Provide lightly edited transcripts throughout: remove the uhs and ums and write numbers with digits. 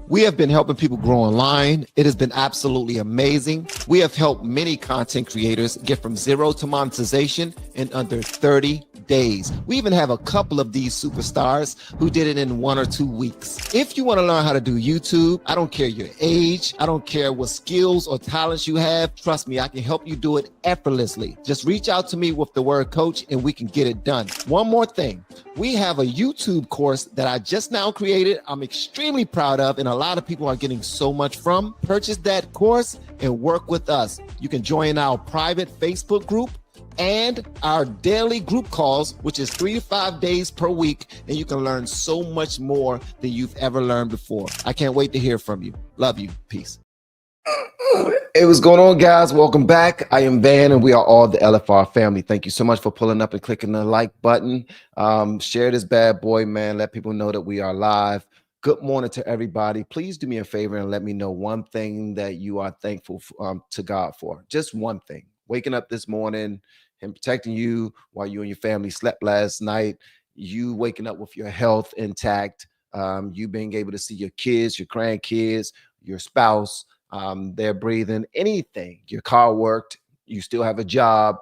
We have been helping people grow online. It has been absolutely amazing. We have helped many content creators get from zero to monetization in under 30 days. We even have a couple of these superstars who did it in 1 or 2 weeks. If you want to learn how to do YouTube, I don't care your age, I don't care what skills or talents you have. Trust me, I can help you do it effortlessly. Just reach out to me with the word coach and we can get it done. One more thing. We have a YouTube course that I just now created. I'm extremely proud of, and a lot of people are getting so much from. Purchase that course and work with us. You can join our private Facebook group and our daily group calls, which is 3 to 5 days per week, and you can learn so much more than you've ever learned before. I can't wait to hear from you. Love you. Peace. Hey, what's going on, guys? Welcome back. I am Van, and we are all the LFR family. Thank you so much for pulling up and clicking the like button. Share this bad boy, man. Let people know that we are live. Good morning to everybody. Please do me a favor and let me know one thing that you are thankful to God for. Just one thing. Waking up this morning, Him protecting you while you and your family slept last night, you waking up with your health intact, you being able to see your kids, your grandkids, your spouse, they're breathing, anything. Your car worked, you still have a job,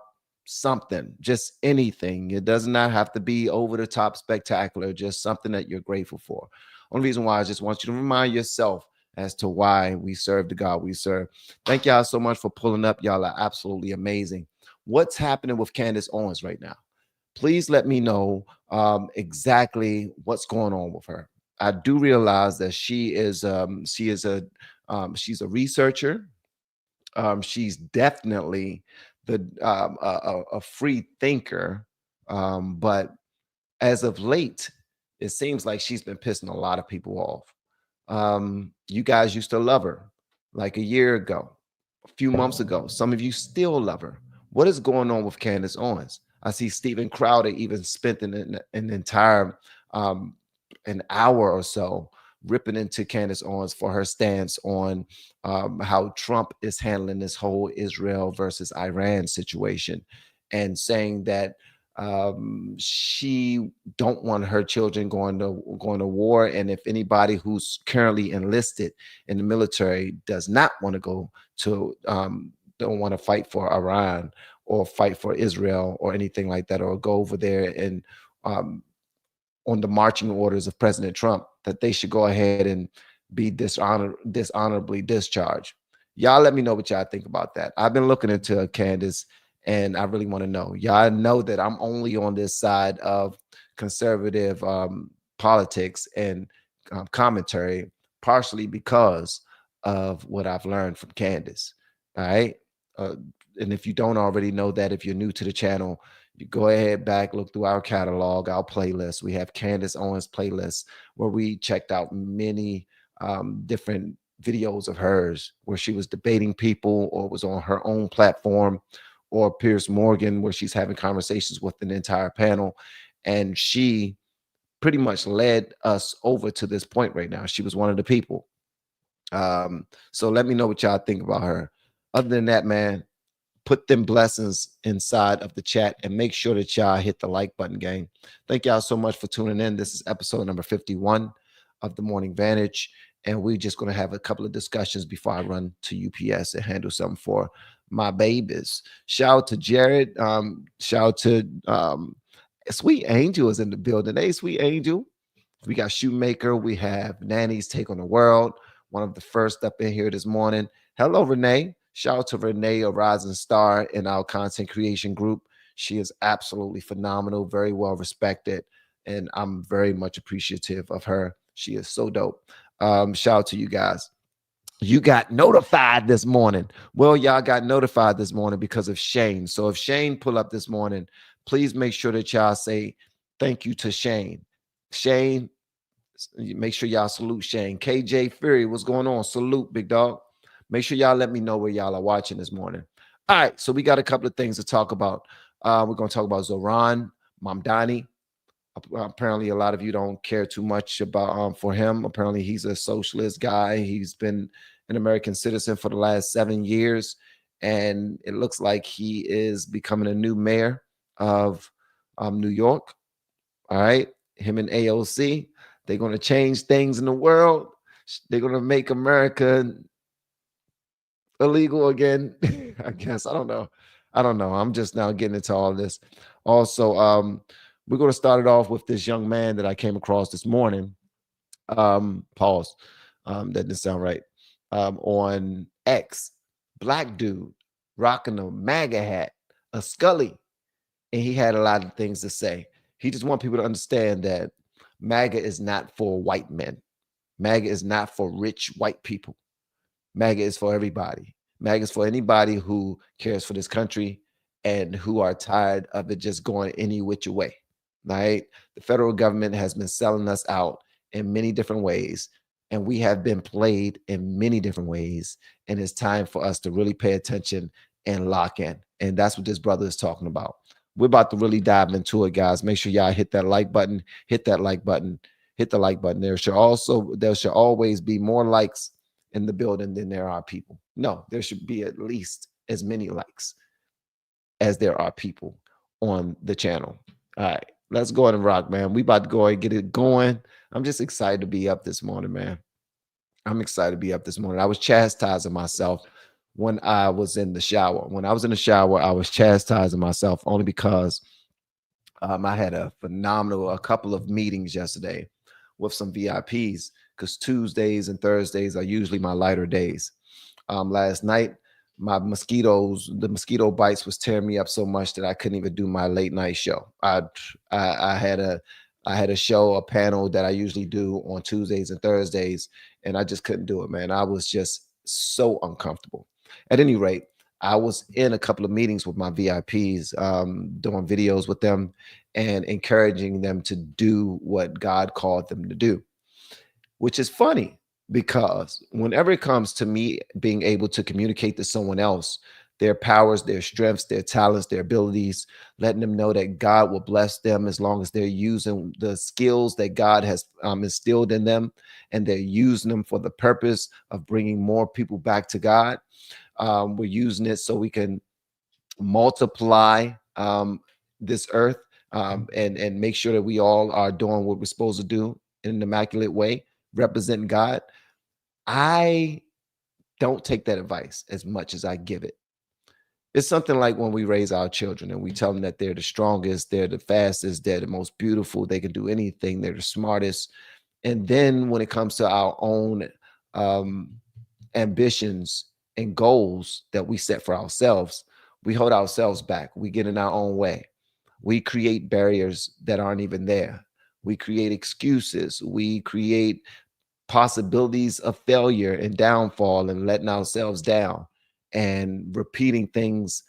something, just anything. It does not have to be over the top spectacular, just something that you're grateful for. Only reason why I just want you to remind yourself as to why we serve the God we serve. Thank y'all so much for pulling up. Y'all are absolutely amazing. What's happening with Candace Owens right now? Please let me know exactly what's going on with her. I do realize that she's a researcher. She's definitely a free thinker, but as of late, it seems like she's been pissing a lot of people off. You guys used to love her like a year ago, a few months ago. Some of you still love her. What is going on with Candace Owens? I see Steven Crowder even spent an entire an hour or so ripping into Candace Owens for her stance on how Trump is handling this whole Israel versus Iran situation, and saying that she don't want her children going to war, and if anybody who's currently enlisted in the military does not want to go to don't want to fight for Iran or fight for Israel or anything like that, or go over there and on the marching orders of President Trump, that they should go ahead and be dishonorably discharged. Y'all let me know what y'all think about that. I've been looking into Candace, and I really want to know. Y'all know that I'm only on this side of conservative politics and commentary, partially because of what I've learned from Candace. All right. And if you don't already know that, if you're new to the channel, you go ahead back, look through our catalog, our playlist. We have Candace Owens playlists where we checked out many different videos of hers where she was debating people or was on her own platform, or Piers Morgan where she's having conversations with an entire panel. And she pretty much led us over to this point right now. She was one of the people. So let me know what y'all think about her. Other than that, man, put them blessings inside of the chat and make sure that y'all hit the like button, gang. Thank y'all so much for tuning in. This is episode number 51 of the Morning Vantage, and we're just going to have a couple of discussions before I run to UPS and handle something for my babies. Shout out to Jared. Shout out to Sweet Angel is in the building. Hey, Sweet Angel. We got Shoemaker. We have Nanny's Take on the World, one of the first up in here this morning. Hello, Renee. Shout out to Renee, a rising star in our content creation group. She is absolutely phenomenal, very well respected, and I'm very much appreciative of her. She is so dope. Shout out to you guys. You got notified this morning. Well, y'all got notified this morning because of Shane. So if Shane pull up this morning, please make sure that y'all say thank you to Shane. Shane, make sure y'all salute Shane. KJ Fury, what's going on? Salute, big dog. Make sure y'all let me know where y'all are watching this morning. All right, so we got a couple of things to talk about. We're going to talk about Zoran Mamdani. Apparently, a lot of you don't care too much about for him. Apparently, he's a socialist guy. He's been an American citizen for the last 7 years, and it looks like he is becoming a new mayor of New York. All right, him and AOC, they're going to change things in the world. They're gonna make America illegal again. I guess. I don't know. I don't know. I'm just now getting into all this. Also, we're gonna start it off with this young man that I came across this morning. Pause. That didn't sound right. On X, black dude rocking a MAGA hat, a Scully, and he had a lot of things to say. He just want people to understand that MAGA is not for white men. MAGA is not for rich white people. MAGA is for everybody. MAGA is for anybody who cares for this country and who are tired of it just going any which way. Right? The federal government has been selling us out in many different ways, and we have been played in many different ways. And it's time for us to really pay attention and lock in. And that's what this brother is talking about. We're about to really dive into it, guys. Make sure y'all hit that like button, hit that like button, hit the like button. There should always be more likes in the building than there are people. No, there should be at least as many likes as there are people on the channel. All right, let's go ahead and rock, man. We about to go ahead and get it going. I'm just excited to be up this morning, man. I'm excited to be up this morning. I was chastising myself when I was in the shower. When I was in the shower, I was chastising myself only because I had a couple of meetings yesterday with some VIPs because Tuesdays and Thursdays are usually my lighter days. Last night, the mosquito bites was tearing me up so much that I couldn't even do my late night show. I had a show, a panel that I usually do on Tuesdays and Thursdays, and I just couldn't do it, man. I was just so uncomfortable. At any rate, I was in a couple of meetings with my VIPs, doing videos with them and encouraging them to do what God called them to do, which is funny because whenever it comes to me being able to communicate to someone else their powers, their strengths, their talents, their abilities, letting them know that God will bless them as long as they're using the skills that God has instilled in them, and they're using them for the purpose of bringing more people back to God. We're using it so we can multiply this earth, and make sure that we all are doing what we're supposed to do in an immaculate way, representing God. I don't take that advice as much as I give it. It's something like when we raise our children and we tell them that they're the strongest, they're the fastest, they're the most beautiful, they can do anything, they're the smartest. And then when it comes to our own um, ambitions and goals that we set for ourselves, we hold ourselves back. We get in our own way. We create barriers that aren't even there. We create excuses. We create possibilities of failure and downfall and letting ourselves down and repeating things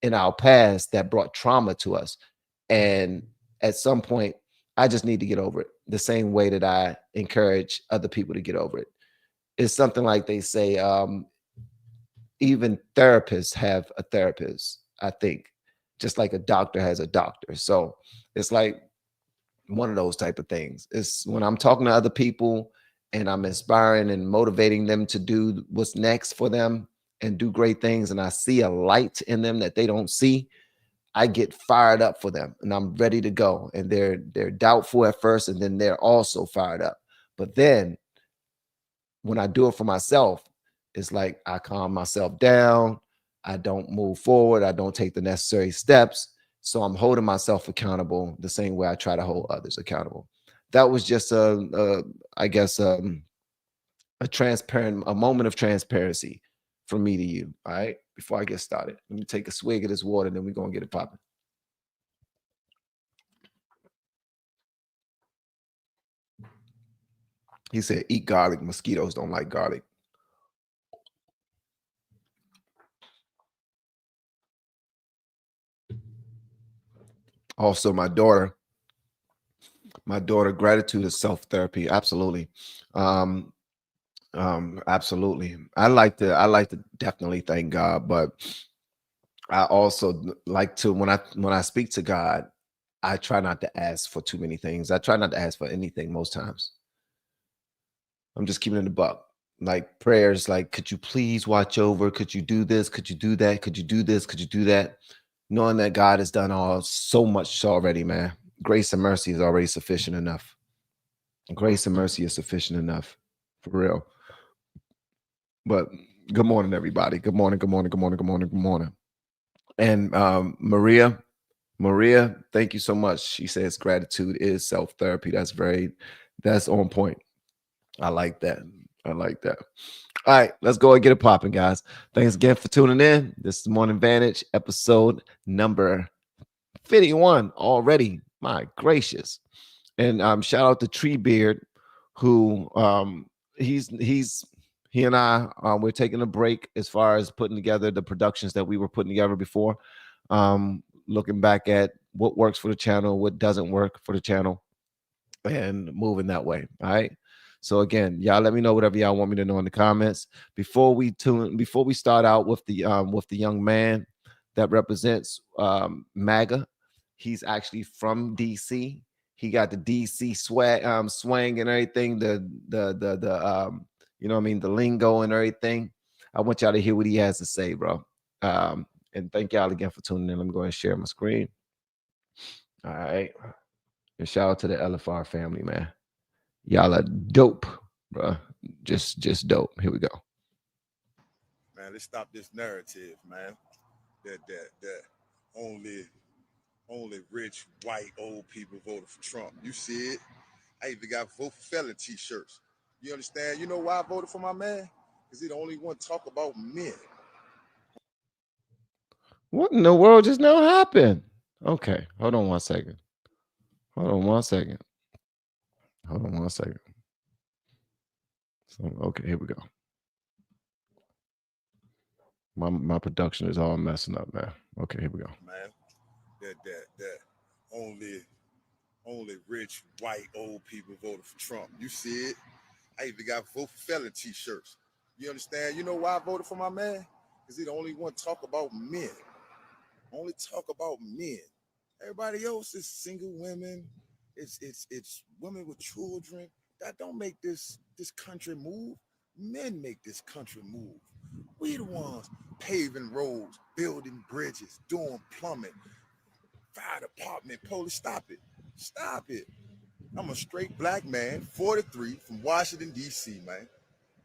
in our past that brought trauma to us. And at some point, I just need to get over it the same way that I encourage other people to get over it. It's something like they say, even therapists have a therapist, I think, just like a doctor has a doctor. So it's like one of those type of things. It's when I'm talking to other people and I'm inspiring and motivating them to do what's next for them and do great things, and I see a light in them that they don't see, I get fired up for them and I'm ready to go. And they're doubtful at first, and then they're also fired up. But then when I do it for myself, it's like I calm myself down. I don't move forward. I don't take the necessary steps. So I'm holding myself accountable the same way I try to hold others accountable. That was just I guess, a moment of transparency from me to you. All right. Before I get started, let me take a swig of this water, then we're going to get it popping. He said, eat garlic. Mosquitoes don't like garlic. Also, my daughter, gratitude is self-therapy. Absolutely. Um, absolutely. I like to definitely thank God, but I also like to, when I speak to God, I try not to ask for too many things. I try not to ask for anything most times. I'm just keeping it in the buck. Like prayers, like, could you please watch over? Could you do this? Could you do that? Could you do this? Could you do that? Knowing that God has done all so much already, man. Grace and mercy is already sufficient enough. Grace and mercy is sufficient enough. for real. But good morning, everybody. Good morning. Good morning. Good morning. Good morning. Good morning. And Maria, thank you so much. She says gratitude is self therapy. That's on point. I like that. I like that. All right, let's go and get it popping, guys. Thanks again for tuning in. This is Morning Vantage, episode number 51 already. My gracious. And shout out to Treebeard, who he and I we're taking a break as far as putting together the productions that we were putting together before. Looking back at what works for the channel, what doesn't work for the channel, and moving that way. All right. So again, y'all let me know whatever y'all want me to know in the comments. Before we start out with the young man that represents MAGA. He's actually from DC. He got the DC swag, swang and everything, the you know what I mean, the lingo and everything. I want y'all to hear what he has to say, bro. And thank y'all again for tuning in. Let me go ahead and share my screen. All right. And shout out to the LFR family, man. Y'all are dope, bro. Just dope. Here we go. Man, let's stop this narrative, man. That only rich white old people voted for Trump. You see it? I even got vote for felon t-shirts. You understand? You know why I voted for my man? Because he the only one talk about men. What in the world just now happened? Okay, hold on one second. Hold on one second. Hold on one second. So, okay, here we go. My production is all messing up, man. Okay, here we go. Man, that only rich white old people voted for Trump. You see it? I even got vote for felon t-shirts. You understand? You know why I voted for my man? Because he the only one talk about men. Only talk about men. Everybody else is single women. It's women with children. That don't make this country move. Men make this country move. We the ones paving roads, building bridges, doing plumbing, fire department, police. Stop it. Stop it. I'm a straight black man, 43, from Washington, D.C., man.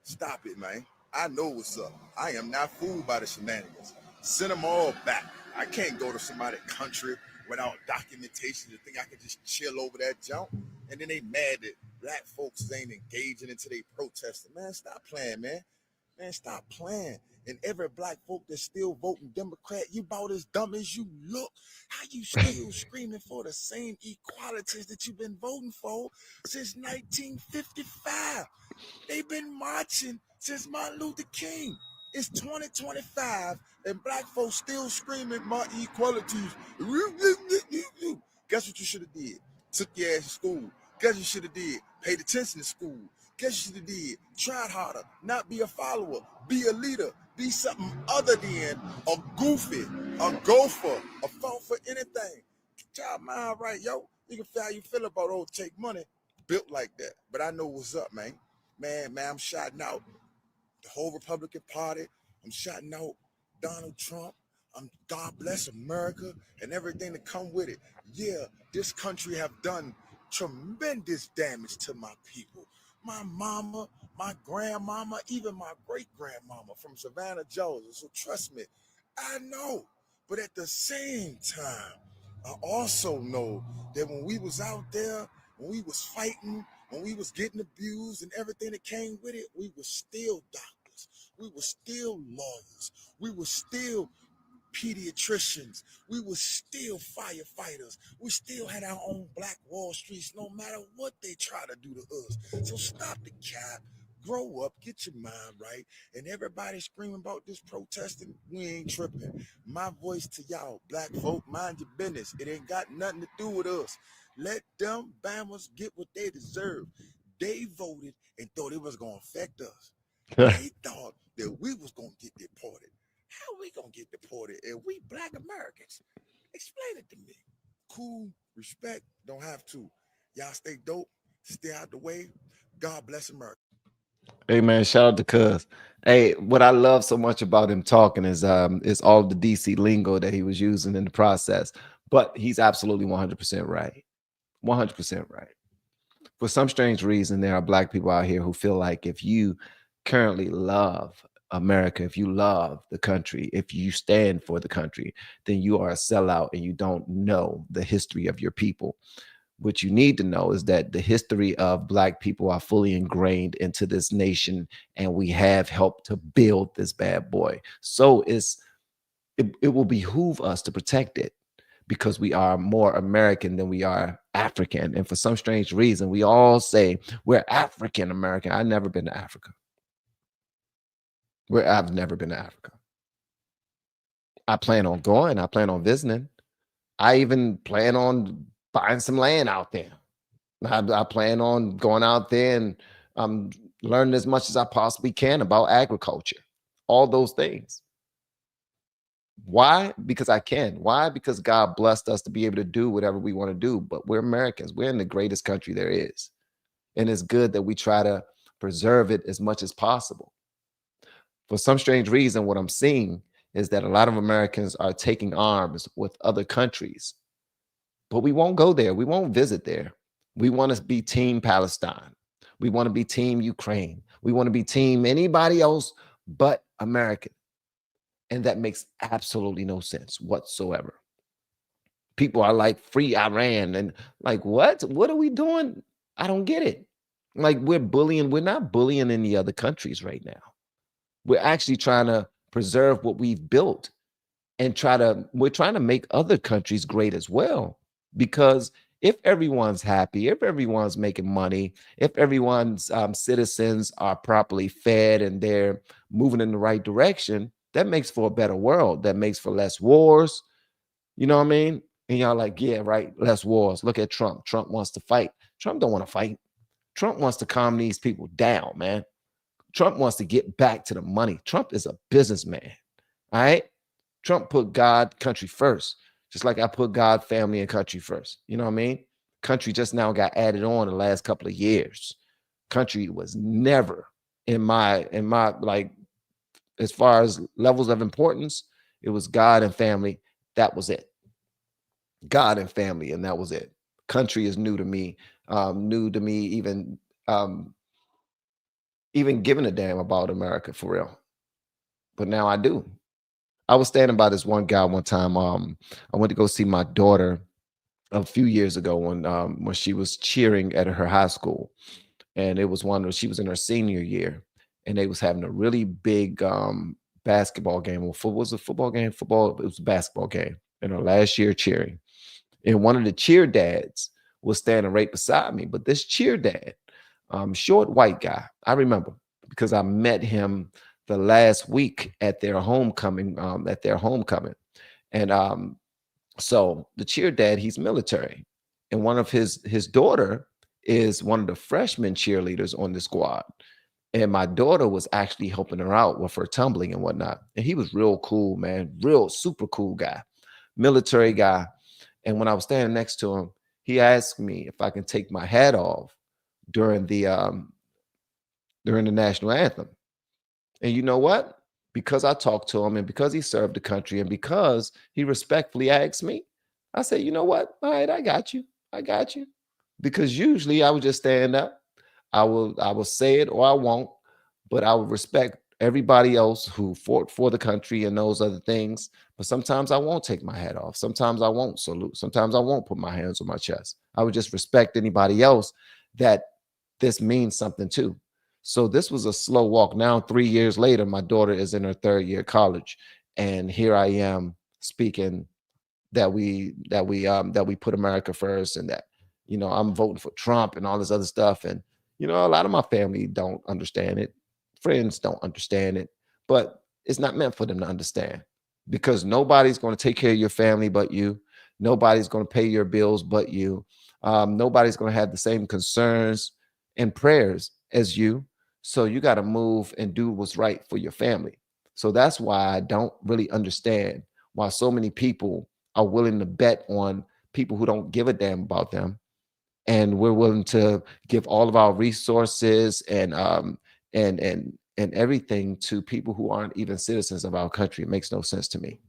Stop it, man. I know what's up. I am not fooled by the shenanigans. Send them all back. I can't go to somebody's country without documentation to think I can just chill over that junk. And then they mad that black folks ain't engaging into their protesting. Man, stop playing, man. Man, stop playing. And every black folk that's still voting Democrat, you about as dumb as you look. How you still screaming for the same equalities that you've been voting for since 1955? They've been marching since Martin Luther King. It's 2025 and black folks still screaming my equalities. Guess what you should have did? Took your ass to school. Guess you should have did? Paid attention to school. Guess you should have did? Tried harder. Not be a follower. Be a leader. Be something other than a goofy, a gopher, a fall for anything. Get your mind right, yo. You can feel how you feel about old take money. Built like that. But I know what's up, man. Man, I'm shouting out the whole Republican Party. I'm shouting out Donald Trump. I'm God bless America and everything that come with it. Yeah, this country have done tremendous damage to my people. My mama, my grandmama, even my great grandmama from Savannah, Georgia. So trust me, I know. But at the same time, I also know that when we was out there, when we was fighting, when we was getting abused and everything that came with it, we were still doctors. We were still lawyers. We were still pediatricians. We were still firefighters. We still had our own black Wall Streets, no matter what they try to do to us. So stop the cap. Grow up, get your mind right. And everybody screaming about this protesting, we ain't tripping. My voice to y'all, black folk, mind your business. It ain't got nothing to do with us. Let them Bama's get what they deserve. They voted and thought it was going to affect us. They thought that we was going to get deported. How we going to get deported if we black Americans? Explain it to me. Cool, respect, don't have to. Y'all stay dope, stay out the way. God bless America. Hey man, shout out to Cuz. Hey, what I love so much about him talking is all the DC lingo that he was using in the process. But he's absolutely 100% right. 100% right. For some strange reason, there are black people out here who feel like if you currently love America, if you love the country, if you stand for the country, then you are a sellout and you don't know the history of your people. What you need to know is that the history of black people are fully ingrained into this nation, and we have helped to build this bad boy. So it will behoove us to protect it because we are more American than we are African. And for some strange reason, we all say we're African American. I've never been to Africa. I've never been to Africa. I plan on going. I plan on visiting. I even plan on buying some land out there. I plan on going out there and um, learning as much as I possibly can about agriculture, all those things. Why? Because I can. Why? Because God blessed us to be able to do whatever we want to do. But we're Americans. We're in the greatest country there is. And it's good that we try to preserve it as much as possible. For some strange reason, what I'm seeing is that a lot of Americans are taking arms with other countries, but we won't go there. We won't visit there. We want to be team Palestine. We want to be team Ukraine. We want to be team anybody else but American. And that makes absolutely no sense whatsoever. People are like free Iran and like, what? What are we doing? I don't get it. Like we're bullying. We're not bullying any other countries right now. We're actually trying to preserve what we've built and we're trying to make other countries great as well. Because if everyone's happy, if everyone's making money, if everyone's citizens are properly fed and they're moving in the right direction, that makes for a better world. That makes for less wars. You know what I mean? And y'all like, yeah, right, less wars. Look at Trump. Trump wants to fight. Trump don't want to fight. Trump wants to calm these people down, man. Trump wants to get back to the money. Trump is a businessman. All right. Trump put God, country first, just like I put God, family, and country first. You know what I mean? Country just now got added on the last couple of years. Country was never in my like as far as levels of importance, it was God and family. That was it. God and family, and that was it. Country is new to me. New to me, um, even giving a damn about America for real. But now I do. I was standing by this one guy one time. I went to go see my daughter a few years ago when she was cheering at her high school, and it was she was in her senior year, and they was having a really big basketball game. Well, was it a football game? Football. It was a basketball game in her last year cheering, and one of the cheer dads was standing right beside me. But this cheer dad, short white guy, I remember because I met him the last week at their homecoming. And so the cheer dad, he's military, and one of his daughter is one of the freshman cheerleaders on the squad. And my daughter was actually helping her out with her tumbling and whatnot. And he was real cool, man, real super cool guy, military guy. And when I was standing next to him, he asked me if I can take my hat off during the national anthem. And you know what? Because I talked to him and because he served the country and because he respectfully asked me, I said, you know what? All right, I got you. I got you. Because usually I would just stand up. I will say it or I won't, but I would respect everybody else who fought for the country and those other things. But sometimes I won't take my hat off. Sometimes I won't salute. Sometimes I won't put my hands on my chest. I would just respect anybody else that this means something to. So this was a slow walk. Now, 3 years later, my daughter is in her third year of college, and here I am speaking that we put America first, and that I'm voting for Trump and all this other stuff. And a lot of my family don't understand it. Friends don't understand it, but it's not meant for them to understand because nobody's going to take care of your family but you. Nobody's going to pay your bills but you. Nobody's going to have the same concerns and prayers as you. So you got to move and do what's right for your family. So that's why I don't really understand why so many people are willing to bet on people who don't give a damn about them, and we're willing to give all of our resources and everything to people who aren't even citizens of our country. It makes no sense to me.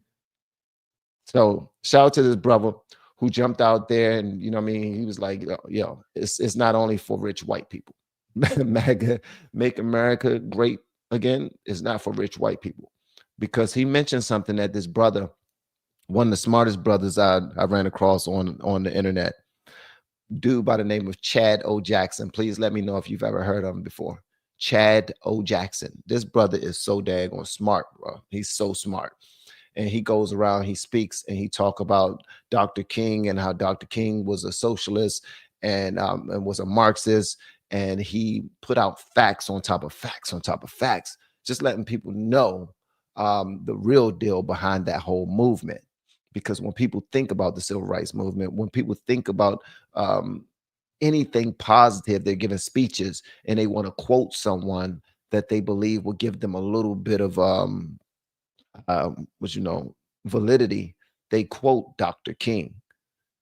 So shout out to this brother who jumped out there, and you know what I mean, he was like, yo, it's not only for rich white people. MAGA, make America great again, is not for rich white people. Because he mentioned something that this brother, one of the smartest brothers I ran across on the internet, dude by the name of Chad O. Jackson. Please let me know if you've ever heard of him before. Chad O. Jackson. This brother is so daggone smart, bro. He's so smart. And he goes around, he speaks, and he talk about Dr. King and how Dr. King was a socialist and was a Marxist. And he put out facts on top of facts on top of facts, just letting people know the real deal behind that whole movement. Because when people think about the civil rights movement, when people think about um, anything positive, they're giving speeches and they want to quote someone that they believe will give them a little bit of what you know, validity. They quote Dr. King.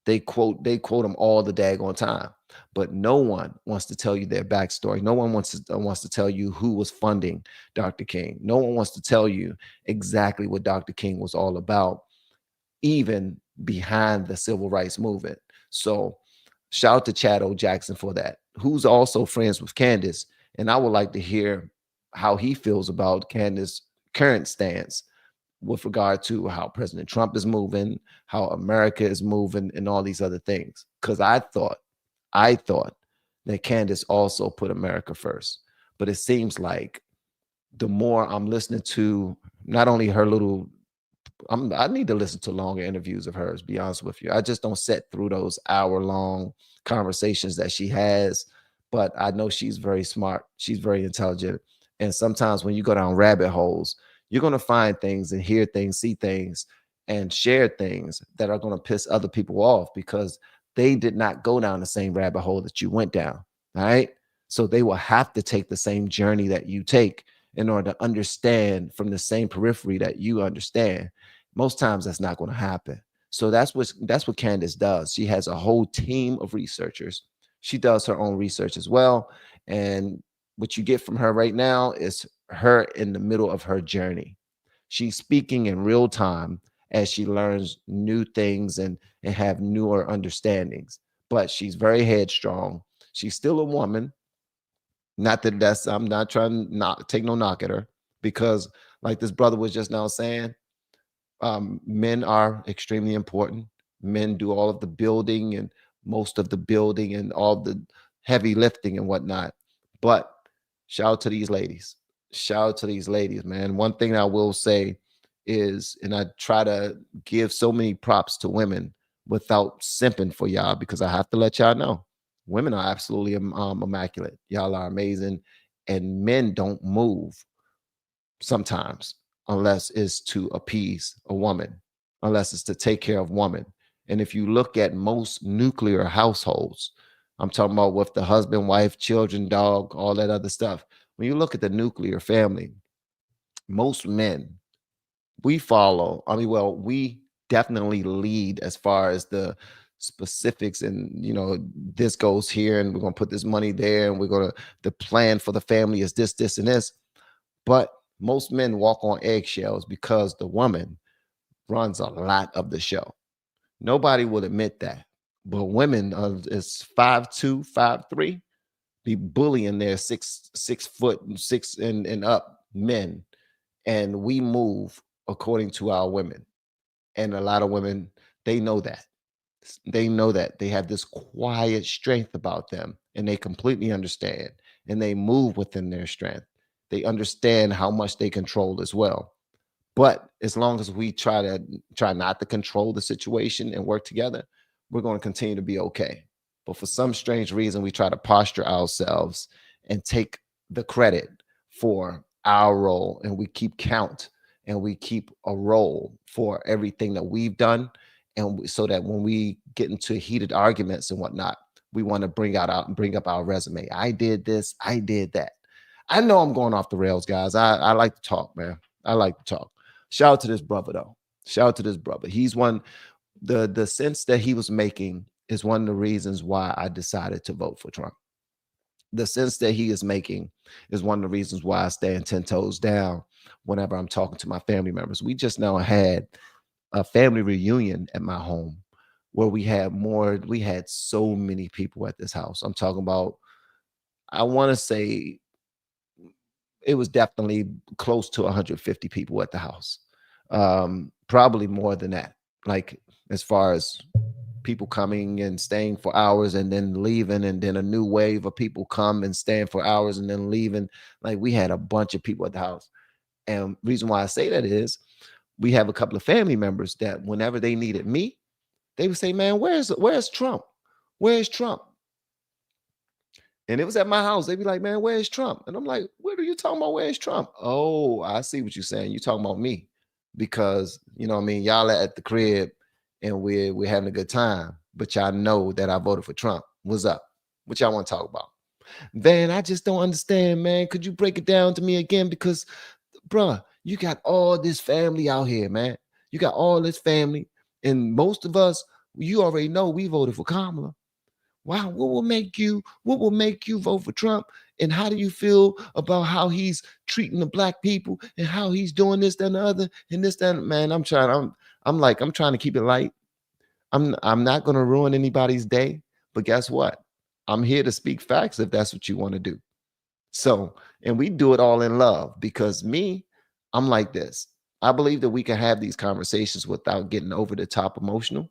They quote him all the daggone time. But no one wants to tell you their backstory. No one wants to tell you who was funding Dr. King. No one wants to tell you exactly what Dr. King was all about, even behind the civil rights movement. So shout out to Chad O. Jackson for that, who's also friends with Candace. And I would like to hear how he feels about Candace's current stance with regard to how President Trump is moving, how America is moving, and all these other things. Because I thought that Candace also put America first. But it seems like the more I'm listening to not only her little, I need to listen to longer interviews of hers, be honest with you. I just don't sit through those hour-long conversations that she has. But I know she's very smart. She's very intelligent. And sometimes when you go down rabbit holes, you're going to find things and hear things, see things, and share things that are going to piss other people off because they did not go down the same rabbit hole that you went down. All right. So they will have to take the same journey that you take in order to understand from the same periphery that you understand. Most times that's not going to happen. So that's what Candace does. She has a whole team of researchers. She does her own research as well. And what you get from her right now is her in the middle of her journey. She's speaking in real time as she learns new things and have newer understandings. But she's very headstrong. She's still a woman. Not that that's I'm not trying to not take no knock at her because, like this brother was just now saying, men are extremely important. Men do all of the building and most of the building and all the heavy lifting and whatnot. But shout out to these ladies. Shout out to these ladies, man. One thing I will say is, and I try to give so many props to women without simping for y'all because I have to let y'all know women are absolutely immaculate. Y'all are amazing. And men don't move sometimes unless it's to appease a woman, unless it's to take care of woman. And if you look at most nuclear households, I'm talking about with the husband, wife, children, dog, all that other stuff. When you look at the nuclear family, most men, we follow, I mean, well, we definitely lead as far as the specifics and this goes here and we're going to put this money there and we're going to the plan for the family is this and this. But most men walk on eggshells because the woman runs a lot of the show. Nobody will admit that. But women is 5'2", 5'3", be bullying their 6 foot and six and up men. And we move according to our women. And a lot of women, they know that. They know that they have this quiet strength about them and they completely understand and they move within their strength. They understand how much they control as well. But as long as we try not to control the situation and work together, we're going to continue to be okay. But for some strange reason, we try to posture ourselves and take the credit for our role, and we keep count and we keep a role for everything that we've done, and so that when we get into heated arguments and whatnot, we want to bring up our resume. I did this, I did that. I know I'm going off the rails, guys. I like to talk, man. I like to talk. Shout out to this brother though. Shout out to this brother. He's one. The sense that he was making is one of the reasons why I decided to vote for Trump. The sense that he is making is one of the reasons why I stand 10 toes down whenever I'm talking to my family members. We just now had a family reunion at my home where we had so many people at this house. I'm talking about, I want to say it was definitely close to 150 people at the house. Probably more than that. Like, as far as people coming and staying for hours and then leaving, and then a new wave of people come and staying for hours and then leaving. Like, we had a bunch of people at the house. And reason why I say that is we have a couple of family members that whenever they needed me, they would say, "Man, where's Trump? Where's Trump?" And it was at my house. They'd be like, "Man, where's Trump?" And I'm like, "What are you talking about? Where's Trump?" "Oh, I see what you're saying. You talking about me because you know what I mean. Y'all are at the crib and we're having a good time, but y'all know that I voted for Trump. What's up? What y'all want to talk about?" Van, I just don't understand, man. Could you break it down to me again? Because, bruh, you got all this family out here, man. You got all this family, and most of us, you already know we voted for Kamala. Wow, what will make you vote for Trump? And how do you feel about how he's treating the black people and how he's doing this, that, and the other, and this, that, man? I'm trying to keep it light. I'm not gonna ruin anybody's day, but guess what? I'm here to speak facts if that's what you want to do. So, and we do it all in love because me, I'm like this. I believe that we can have these conversations without getting over the top emotional.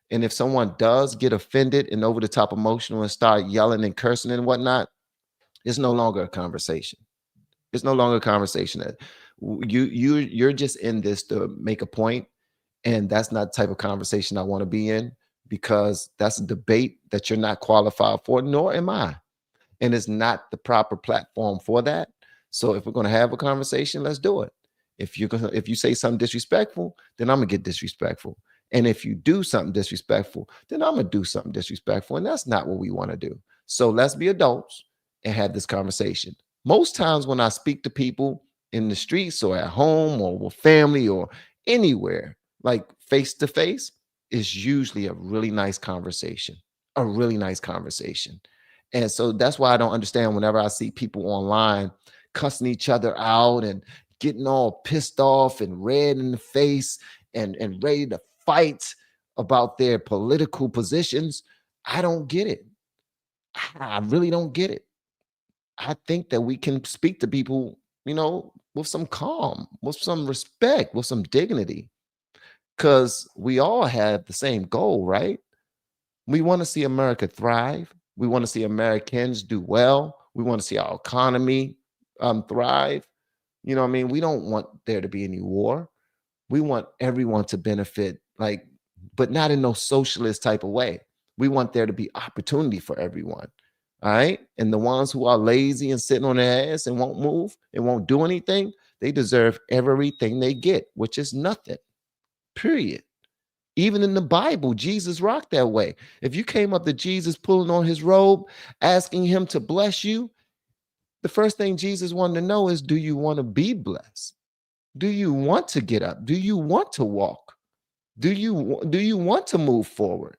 And if someone does get offended and over the top emotional and start yelling and cursing and whatnot, it's no longer a conversation. It's no longer a conversation. That you're just in this to make a point, and that's not the type of conversation I want to be in because that's a debate that you're not qualified for, nor am I, and it's not the proper platform for that. So if we're going to have a conversation, let's do it. If you say something disrespectful, then I'm gonna get disrespectful. And if you do something disrespectful, then I'm gonna do something disrespectful. And that's not what we want to do. So let's be adults and have this conversation. Most times when I speak to people in the streets or at home or with family or anywhere, like face to face, is usually a really nice conversation. A really nice conversation. And so that's why I don't understand whenever I see people online cussing each other out and getting all pissed off and red in the face and ready to fight about their political positions. I don't get it. I really don't get it. I think that we can speak to people, with some calm, with some respect, with some dignity, because we all have the same goal, right? We want to see America thrive. We want to see Americans do well. We want to see our economy thrive. You know what I mean? We don't want there to be any war. We want everyone to benefit, like, but not in no socialist type of way. We want there to be opportunity for everyone. All right. And the ones who are lazy and sitting on their ass and won't move and won't do anything, they deserve everything they get, which is nothing. Period. Even in the Bible, Jesus rocked that way. If you came up to Jesus pulling on his robe, asking him to bless you, the first thing Jesus wanted to know is, do you want to be blessed? Do you want to get up? Do you want to walk? Do you want to move forward?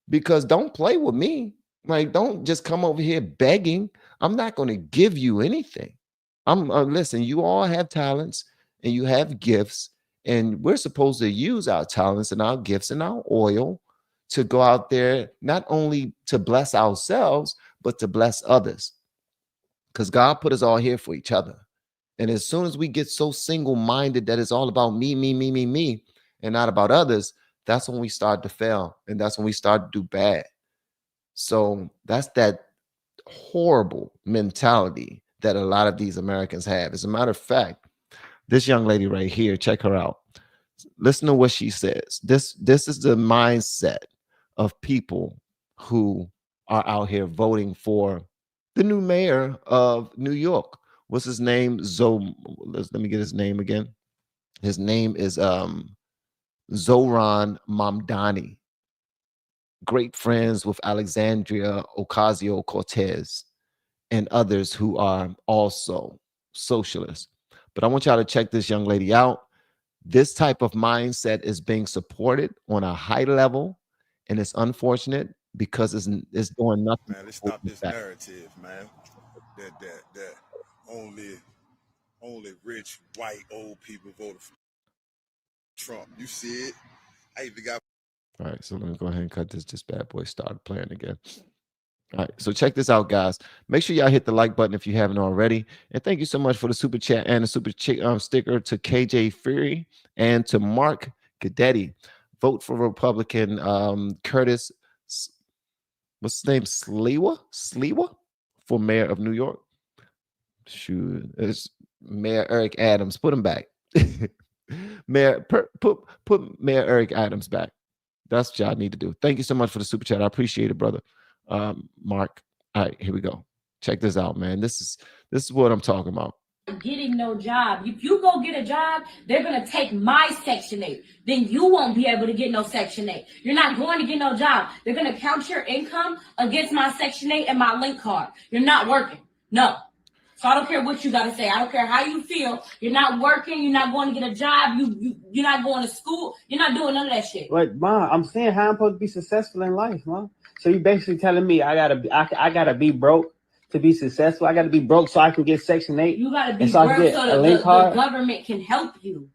Because don't play with me. Like, don't just come over here begging. I'm not going to give you anything. I'm listen, you all have talents and you have gifts, and we're supposed to use our talents and our gifts and our oil to go out there not only to bless ourselves, but to bless others. Because God put us all here for each other. And as soon as we get so single-minded that it's all about me, me, me, me, me, and not about others, that's when we start to fail. And that's when we start to do bad. So that's that horrible mentality that a lot of these Americans have. As a matter of fact, this young lady right here, check her out. Listen to what she says. This is the mindset of people who are out here voting for the new mayor of New York. What's his name? Let me get his name again. His name is Zoran Mamdani. Great friends with Alexandria Ocasio-Cortez and others who are also socialists. But I want y'all to check this young lady out. This type of mindset is being supported on a high level, and it's unfortunate because it's doing nothing Man, but let's stop holding this back. narrative, man. That only only rich white old people voted for Trump. You see it. I even got All right, so let me go ahead and cut this. This bad boy started playing again. All right, so check this out, guys. Make sure y'all hit the like button if you haven't already. And thank you so much for the super chat and the sticker to KJ Fury and to Mark Gadetti. Vote for Republican Curtis, what's his name? Sliwa for mayor of New York. Shoot, it's Mayor Eric Adams. Put him back. Put Mayor Eric Adams back. That's what y'all need to do. Thank you so much for the super chat. I appreciate it, brother. Mark. All right, here we go. Check this out, man. This is what I'm talking about. Getting no job. If you go get a job, they're gonna take my Section 8. Then you won't be able to get no Section 8. You're not going to get no job. They're gonna count your income against my Section 8 and my link card. You're not working. No. So I don't care what you gotta say. I don't care how you feel. You're not working. You're not going to get a job. You're not going to school. You're not doing none of that shit. Like, Mom, I'm saying how I'm supposed to be successful in life, Mom. So you basically telling me I gotta be broke to be successful. I gotta be broke so I can get Section 8. You gotta be broke so the government can help you.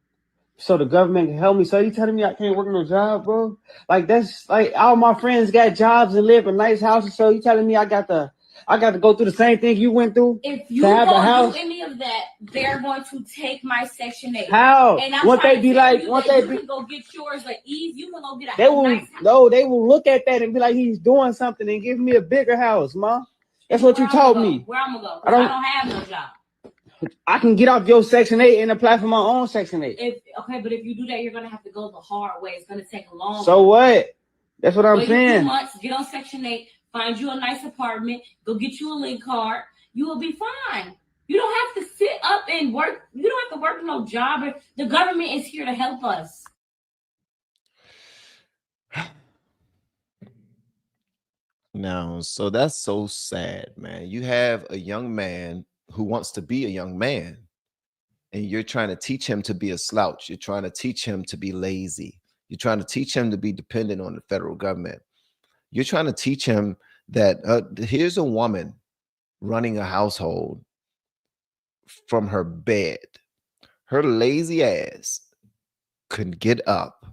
So the government can help me. So you telling me I can't work no job, bro? Like that's like all my friends got jobs and live in nice houses. So you telling me I got to go through the same thing you went through? If you don't do any of that, they're going to take my Section 8. How? Won't they be like, you can go get yours like ease. You can go get a nice house. No, they will look at that and be like, he's doing something and give me a bigger house, Mom. That's what you told me. Where I'm gonna go? I don't have no job. I can get off your Section 8 and apply for my own Section 8. But if you do that, you're gonna have to go the hard way. It's gonna take a long. So what? That's what I'm saying. 2 months, get on Section 8, find you a nice apartment, go get you a link card. You will be fine. You don't have to sit up and work. You don't have to work no job. The government is here to help us. Now, so that's so sad, man. You have a young man who wants to be a young man, and you're trying to teach him to be a slouch. You're trying to teach him to be lazy. You're trying to teach him to be dependent on the federal government. You're trying to teach him that here's a woman running a household from her bed. Her lazy ass can get up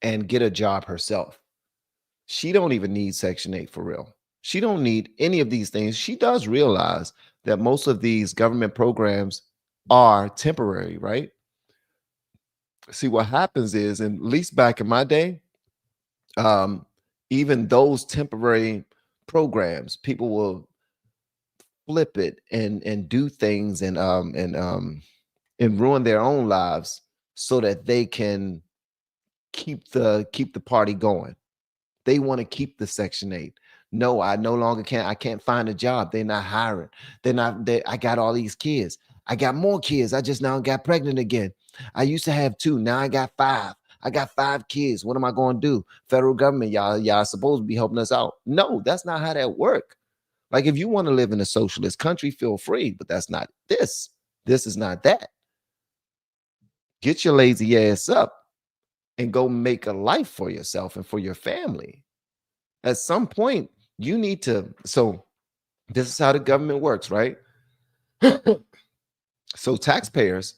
and get a job herself. She don't even need Section 8 for real. She don't need any of these things. She does realize that most of these government programs are temporary, right? See, what happens is, and at least back in my day, even those temporary programs, people will flip it and do things and ruin their own lives so that they can keep the party going. They want to keep the Section 8. No, I no longer can't. I can't find a job. They're not hiring. I got all these kids. I got more kids. I just now got pregnant again. I used to have 2. Now I got 5. I got 5 kids. What am I going to do? Federal government, y'all supposed to be helping us out. No, that's not how that works. Like if you want to live in a socialist country, feel free, but that's not this. This is not that. Get your lazy ass up and go make a life for yourself and for your family. At some point, you need to. So this is how the government works, right? So taxpayers,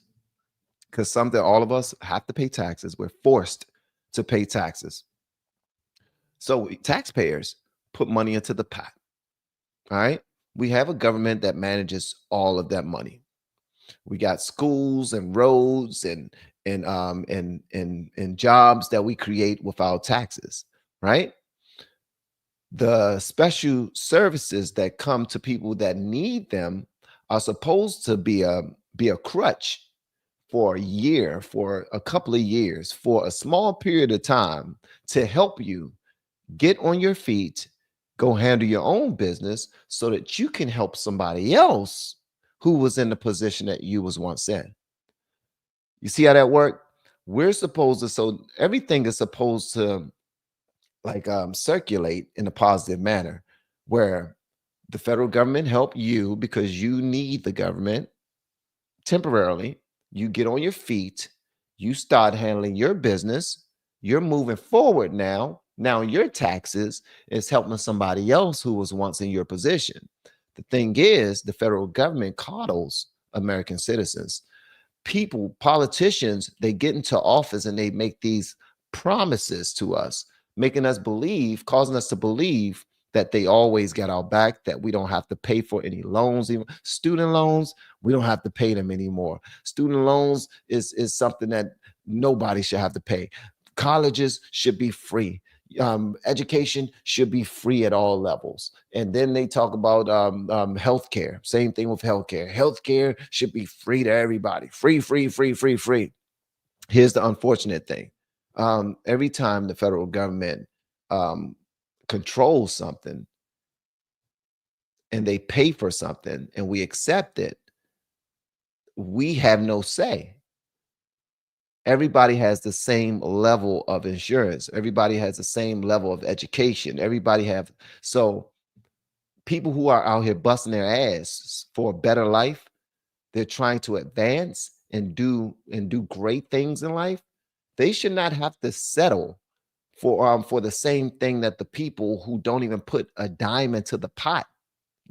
because all of us have to pay taxes. We're forced to pay taxes. So taxpayers put money into the pot. All right. We have a government that manages all of that money. We got schools and roads and jobs that we create with our taxes, right? The special services that come to people that need them are supposed to be a crutch for a year, for a couple of years, for a small period of time to help you get on your feet, go handle your own business so that you can help somebody else who was in the position that you was once in. You see how that worked? We're supposed to, so everything is supposed to circulate in a positive manner where the federal government help you because you need the government temporarily. You get on your feet, you start handling your business, you're moving forward now. Now your taxes is helping somebody else who was once in your position. The thing is, the federal government coddles American citizens. Politicians, they get into office and they make these promises to us, causing us to believe that they always got our back, that we don't have to pay for any loans, even student loans, we don't have to pay them anymore. Student loans is something that nobody should have to pay. Colleges should be free. Education should be free at all levels. And then they talk about healthcare. Same thing with healthcare. Healthcare should be free to everybody. Free, free, free, free, free. Here's the unfortunate thing. Every time the federal government controls something and they pay for something and we accept it, we have no say. Everybody has the same level of insurance. Everybody has the same level of education. So people who are out here busting their ass for a better life, they're trying to advance and do great things in life. They should not have to settle for the same thing that the people who don't even put a dime into the pot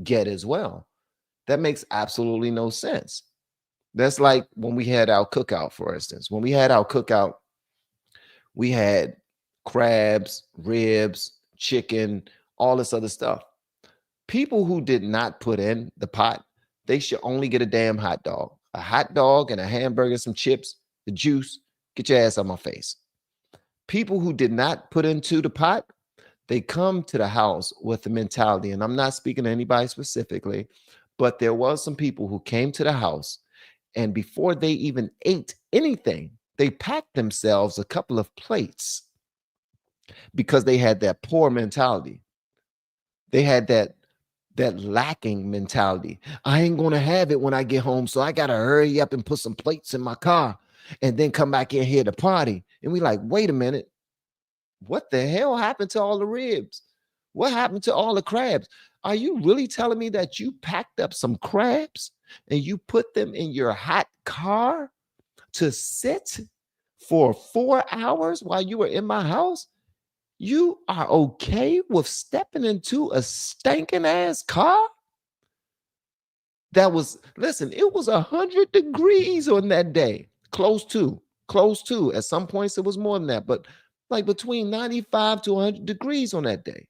get as well. That makes absolutely no sense. That's like when we had our cookout, for instance. When we had our cookout, we had crabs, ribs, chicken, all this other stuff. People who did not put in the pot, they should only get a damn hot dog. A hot dog and a hamburger, some chips, the juice. Get your ass on my face. People who did not put into the pot, they come to the house with the mentality, and I'm not speaking to anybody specifically, but there was some people who came to the house, and before they even ate anything, they packed themselves a couple of plates because they had that poor mentality. They had that lacking mentality. I ain't gonna have it when I get home, so I gotta hurry up and put some plates in my car and then come back in here to party. And we like, wait a minute, what the hell happened to all the ribs? What happened to all the crabs? Are you really telling me that you packed up some crabs and you put them in your hot car to sit for 4 hours while you were in my house? You are okay with stepping into a stinking ass car? That was, listen, it was 100 degrees on that day. Close to. At some points, it was more than that, but like between 95 to 100 degrees on that day.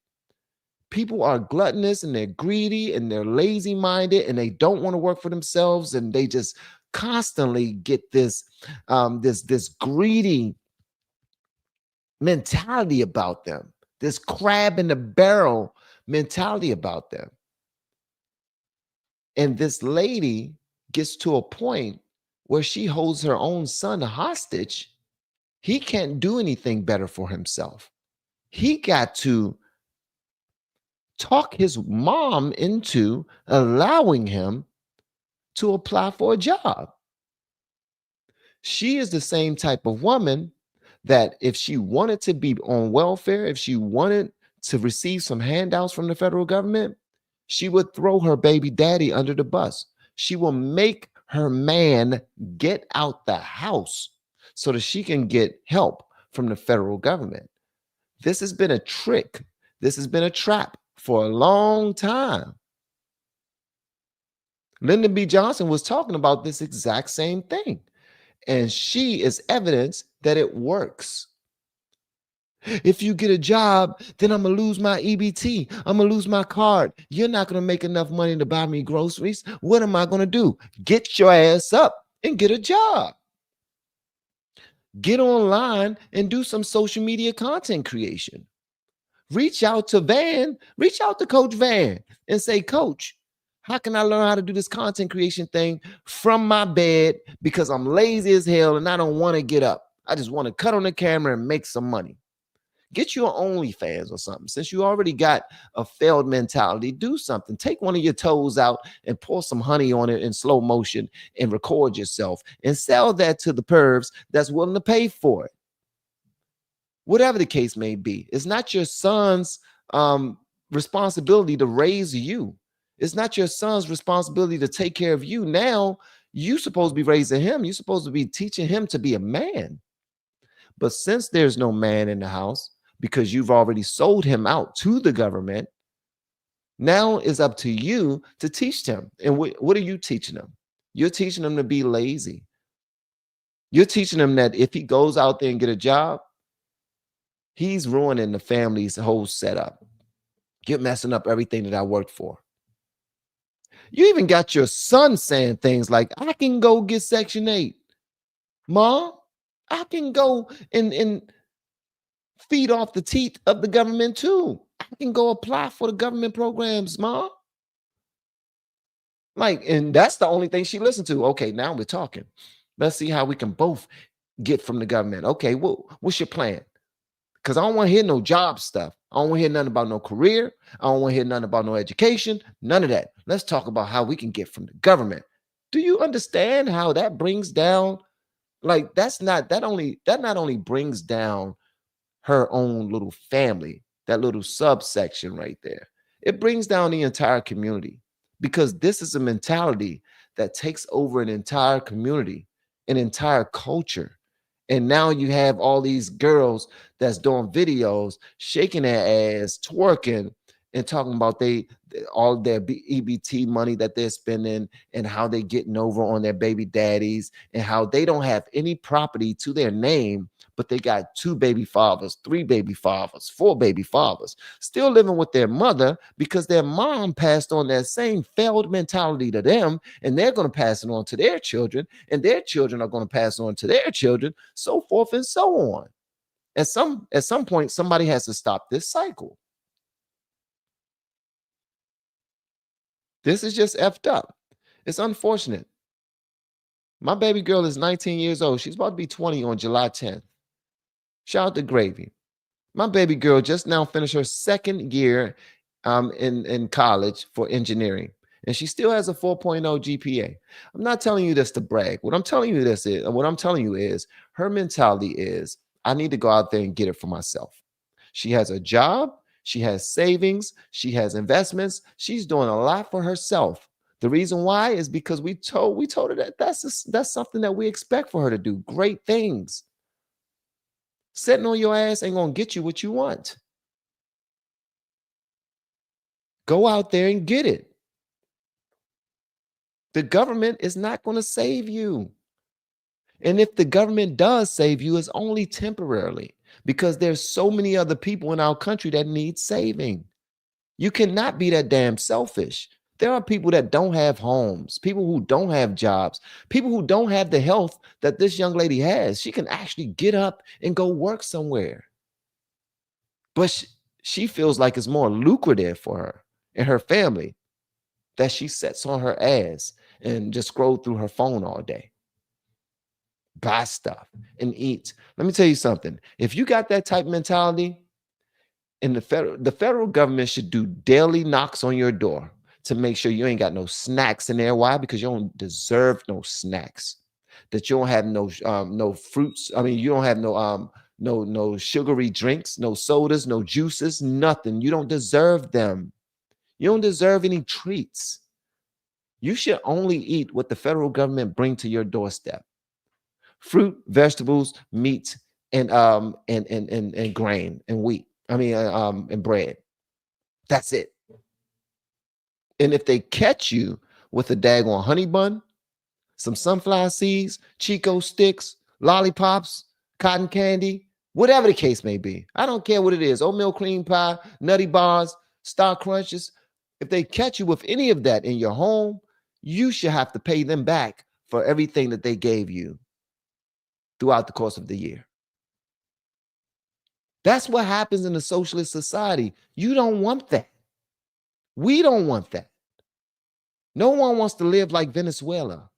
People are gluttonous and they're greedy and they're lazy minded and they don't want to work for themselves, and they just constantly get this greedy mentality about them, this crab in the barrel mentality about them. And this lady gets to a point where she holds her own son hostage. He can't do anything better for himself. He got to talk his mom into allowing him to apply for a job. She is the same type of woman that if she wanted to be on welfare, if she wanted to receive some handouts from the federal government, she would throw her baby daddy under the bus. She will make her man get out the house so that she can get help from the federal government. This has been a trick. This has been a trap for a long time. Lyndon B. Johnson was talking about this exact same thing. And she is evidence that it works. If you get a job, then I'm going to lose my EBT. I'm going to lose my card. You're not going to make enough money to buy me groceries. What am I going to do? Get your ass up and get a job. Get online and do some social media content creation. Reach out to Coach Van and say, Coach, how can I learn how to do this content creation thing from my bed because I'm lazy as hell and I don't want to get up? I just want to cut on the camera and make some money. Get your OnlyFans or something. Since you already got a failed mentality, do something. Take one of your toes out and pour some honey on it in slow motion and record yourself and sell that to the pervs that's willing to pay for it. Whatever the case may be, it's not your son's responsibility to raise you. It's not your son's responsibility to take care of you. Now, you're supposed to be raising him. You're supposed to be teaching him to be a man. But since there's no man in the house, because you've already sold him out to the government, now it's up to you to teach them. And what are you teaching them? You're teaching them to be lazy. You're teaching them that if he goes out there and get a job, He's ruining the family's whole setup. You're messing up everything that I worked for. You even got your son saying things like, I can go get Section 8. Ma, I can go and feed off the teeth of the government too. I can go apply for the government programs, Ma. Like, and that's the only thing she listened to. Okay, now we're talking. Let's see how we can both get from the government. Okay, what's your plan? Because I don't want to hear no job stuff. I don't want to hear nothing about no career. I don't want to hear nothing about no education. None of that. Let's talk about how we can get from the government. Do you understand how that brings down? Like, that not only brings down her own little family, that little subsection right there. It brings down the entire community, because this is a mentality that takes over an entire community, an entire culture. And now you have all these girls that's doing videos, shaking their ass, twerking, and talking about all their EBT money that they're spending, and how they getting over on their baby daddies, and how they don't have any property to their name, but they got 2 baby fathers, 3 baby fathers, 4 baby fathers, still living with their mother because their mom passed on that same failed mentality to them, and they're going to pass it on to their children, and their children are going to pass on to their children, so forth and so on. At some point, somebody has to stop this cycle. This is just effed up. It's unfortunate. My baby girl is 19 years old. She's about to be 20 on July 10th. Shout out to Gravy. My baby girl just now finished her 2nd year in college for engineering, and she still has a 4.0 GPA. I'm not telling you this to brag. What I'm telling you is her mentality is, I need to go out there and get it for myself. She has a job, she has savings, she has investments. She's doing a lot for herself. The reason why is because we told her that that's something that we expect for her to do. Great things. Sitting on your ass ain't gonna get you what you want. Go out there and get it. The government is not going to save you. And if the government does save you, it's only temporarily, because there's so many other people in our country that need saving. You cannot be that damn selfish. There are people that don't have homes, people who don't have jobs, people who don't have the health that this young lady has. She can actually get up and go work somewhere. But she feels like it's more lucrative for her and her family that she sits on her ass and just scroll through her phone all day, buy stuff and eat. Let me tell you something. If you got that type of mentality, and the federal government should do daily knocks on your door to make sure you ain't got no snacks in there. Why? Because you don't deserve no snacks. That you don't have no fruits. I mean, you don't have no sugary drinks, no sodas, no juices, nothing. You don't deserve them. You don't deserve any treats. You should only eat what the federal government bring to your doorstep: fruit, vegetables, meat, and grain and wheat. I mean, and bread. That's it. And if they catch you with a daggone honey bun, some sunflower seeds, Chico sticks, lollipops, cotton candy, whatever the case may be, I don't care what it is, oatmeal cream pie, nutty bars, star crunches. If they catch you with any of that in your home, you should have to pay them back for everything that they gave you throughout the course of the year. That's what happens in a socialist society. You don't want that. We don't want that. No one wants to live like Venezuela.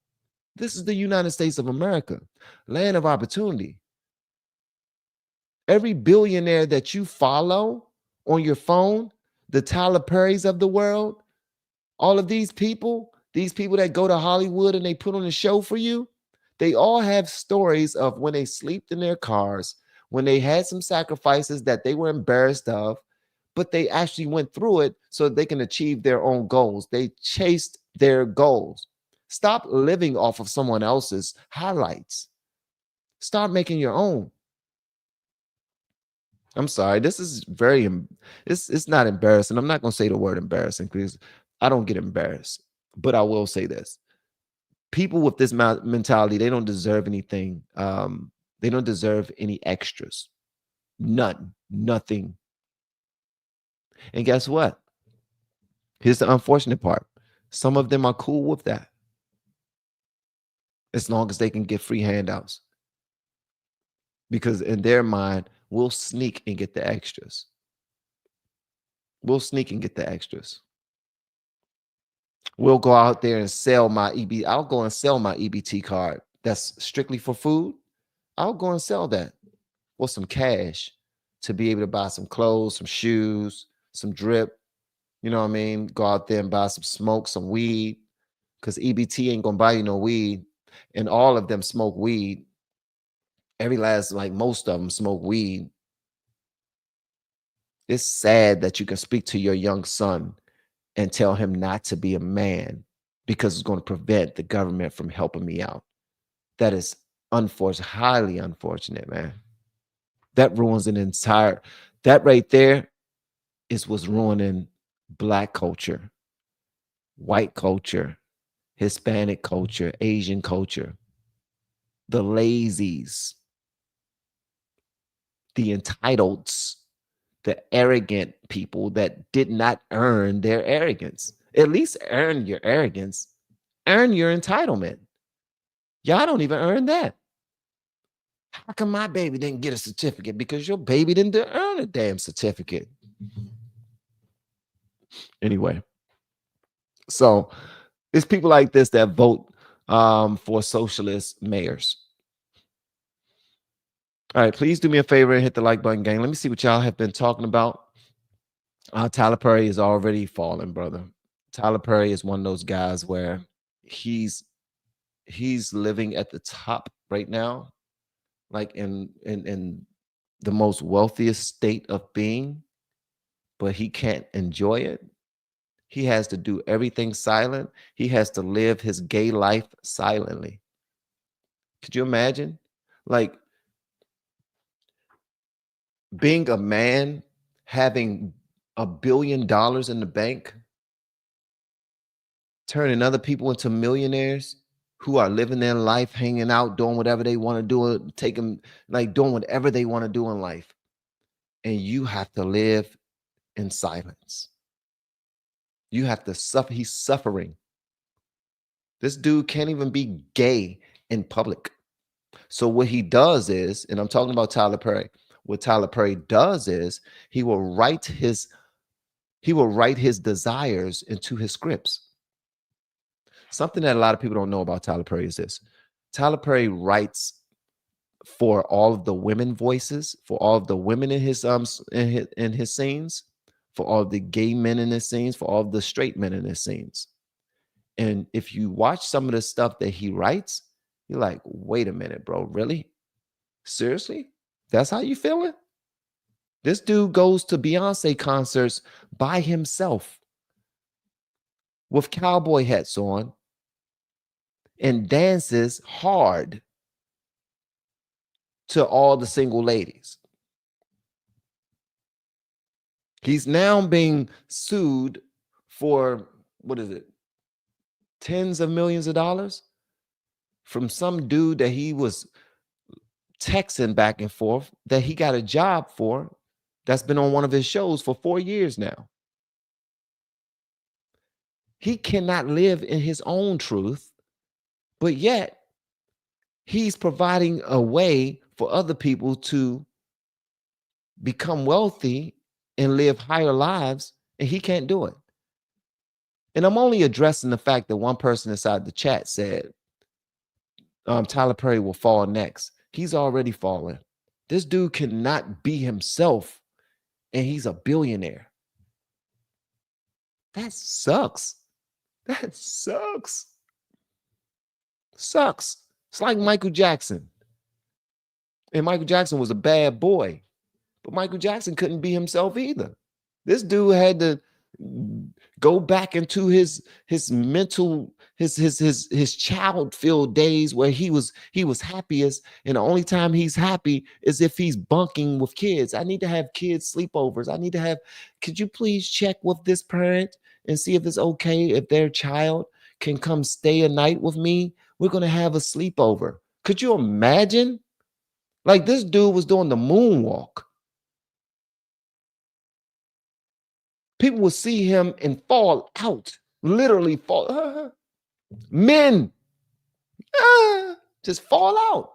This is the United States of America, land of opportunity. Every billionaire that you follow on your phone, the Tyler Perrys of the world, all of these people that go to Hollywood and they put on a show for you, they all have stories of when they slept in their cars, when they had some sacrifices that they were embarrassed of, but they actually went through it so that they can achieve their own goals. They chased their goals. Stop living off of someone else's highlights. Start making your own. I'm sorry. This is it's not embarrassing. I'm not going to say the word embarrassing because I don't get embarrassed. But I will say this. People with this mentality, they don't deserve anything. They don't deserve any extras. None. Nothing. And guess what? Here's the unfortunate part. Some of them are cool with that, as long as they can get free handouts. Because in their mind, we'll sneak and get the extras. We'll sneak and get the extras. We'll go out there and sell my I'll go and sell my EBT card that's strictly for food. I'll go and sell that for some cash to be able to buy some clothes, some shoes, some drip. You know what I mean? Go out there and buy some smoke, some weed, because EBT ain't gonna buy you no weed. And all of them smoke weed. Like most of them smoke weed. It's sad that you can speak to your young son and tell him not to be a man because it's going to prevent the government from helping me out. That is unfortunate, highly unfortunate, man. That ruins that right there is what's ruining Black culture, white culture, Hispanic culture, Asian culture, the lazies, the entitled's, the arrogant people that did not earn their arrogance. At least earn your arrogance, earn your entitlement. Y'all don't even earn that. How come my baby didn't get a certificate? Because your baby didn't earn a damn certificate. Anyway, so it's people like this that vote for socialist mayors. All right, please do me a favor and hit the like button, gang. Let me see what y'all have been talking about. Tyler Perry is already falling, brother. Tyler Perry is one of those guys where he's living at the top right now, like in the most wealthiest state of being, but he can't enjoy it. He has to do everything silent. He has to live his gay life silently. Could you imagine? Like being a man, having $1 billion in the bank, turning other people into millionaires who are living their life, hanging out, doing whatever they want to do, doing whatever they want to do in life. And you have to live in silence. You have to suffer. He's suffering. This dude can't even be gay in public. So what he does is, and I'm talking about Tyler Perry, what Tyler Perry does is he will write his desires into his scripts. Something that a lot of people don't know about Tyler Perry is this. Tyler Perry writes for all of the women voices, for all of the women in his scenes, for all the gay men in his scenes, for all the straight men in his scenes. And if you watch some of the stuff that he writes, you're like, wait a minute, bro, really? Seriously? That's how you feeling? This dude goes to Beyonce concerts by himself with cowboy hats on and dances hard to all the single ladies. He's now being sued for, what is it, tens of millions of dollars from some dude that he was texting back and forth that he got a job for that's been on one of his shows for 4 years now. He cannot live in his own truth, but yet he's providing a way for other people to become wealthy and live higher lives, and he can't do it. And I'm only addressing the fact that one person inside the chat said Tyler Perry will fall next. He's already fallen. This dude cannot be himself, and he's a billionaire. That sucks. That sucks. Sucks. It's like Michael Jackson. And Michael Jackson was a bad boy, but Michael Jackson couldn't be himself either. This dude had to go back into his mental, his child-filled days where he was happiest, and the only time he's happy is if he's bunking with kids. I need to have kids sleepovers. Could you please check with this parent and see if it's okay if their child can come stay a night with me? We're going to have a sleepover. Could you imagine? Like, this dude was doing the moonwalk. People will see him and fall out, literally fall. Men just fall out.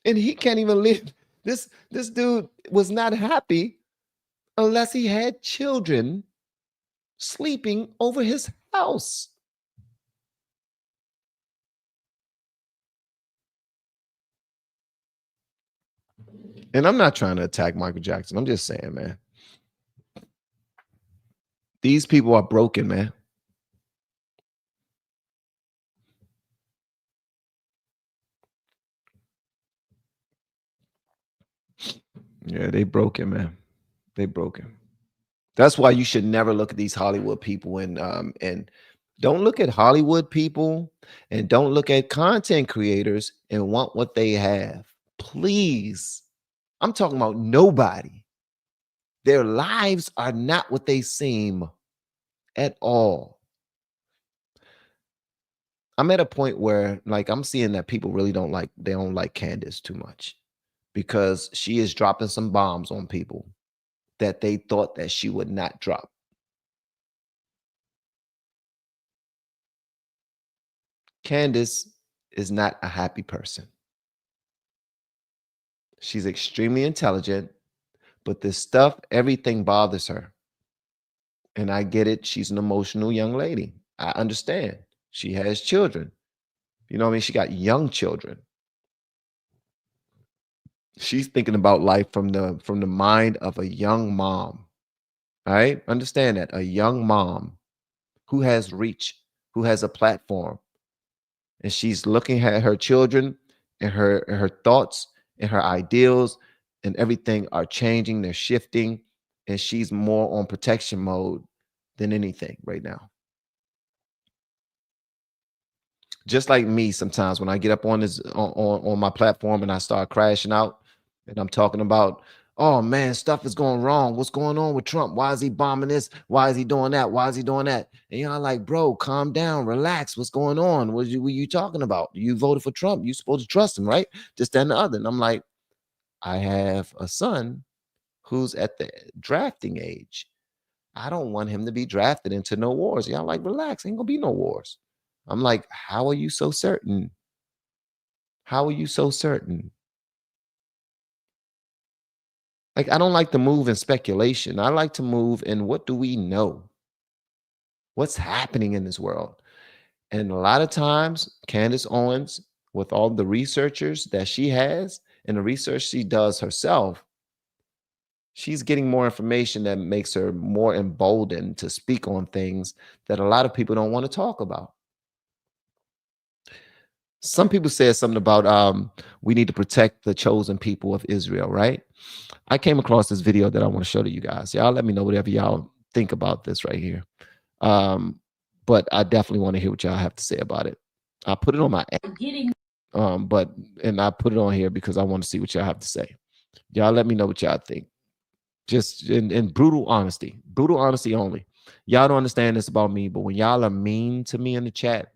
And he can't even live. This dude was not happy unless he had children sleeping over his house. And I'm not trying to attack Michael Jackson. I'm just saying, man. These people are broken, man. Yeah, they broken, man. They broken. That's why you should never look at these Hollywood people and don't look at Hollywood people and don't look at content creators and want what they have. Please. I'm talking about nobody. Their lives are not what they seem at all. I'm at a point where like I'm seeing that people really don't like Candace too much because she is dropping some bombs on people that they thought that she would not drop. Candace is not a happy person. She's extremely intelligent, but this stuff, everything bothers her. And I get it. She's an emotional young lady. I understand. She has children. You know what I mean? She got young children. She's thinking about life from the mind of a young mom. All right? Understand that. A young mom who has reach, who has a platform. And she's looking at her children and her thoughts and her ideals and everything are changing, they're shifting, and she's more on protection mode than anything right now. Just like me, sometimes when I get up on this on my platform and I start crashing out and I'm talking about, oh man, stuff is going wrong. What's going on with Trump? Why is he bombing this? Why is he doing that? Why is he doing that? And you're like, bro, calm down, relax. What's going on? What were you talking about? You voted for Trump. You're supposed to trust him, right? Just that and the other. And I'm like, I have a son who's at the drafting age. I don't want him to be drafted into no wars. Y'all like, relax, ain't gonna be no wars. I'm like, how are you so certain? How are you so certain? Like, I don't like to move in speculation. I like to move in what do we know? What's happening in this world? And a lot of times, Candace Owens, with all the researchers that she has and the research she does herself, she's getting more information that makes her more emboldened to speak on things that a lot of people don't want to talk about. Some people said something about we need to protect the chosen people of Israel, right? I came across this video that I want to show to you guys. Y'all let me know whatever y'all think about this right here. But I definitely want to hear what y'all have to say about it. I put it on my app, and I put it on here because I want to see what y'all have to say. Y'all let me know what y'all think. Just in brutal honesty only. Y'all don't understand this about me, but when y'all are mean to me in the chat,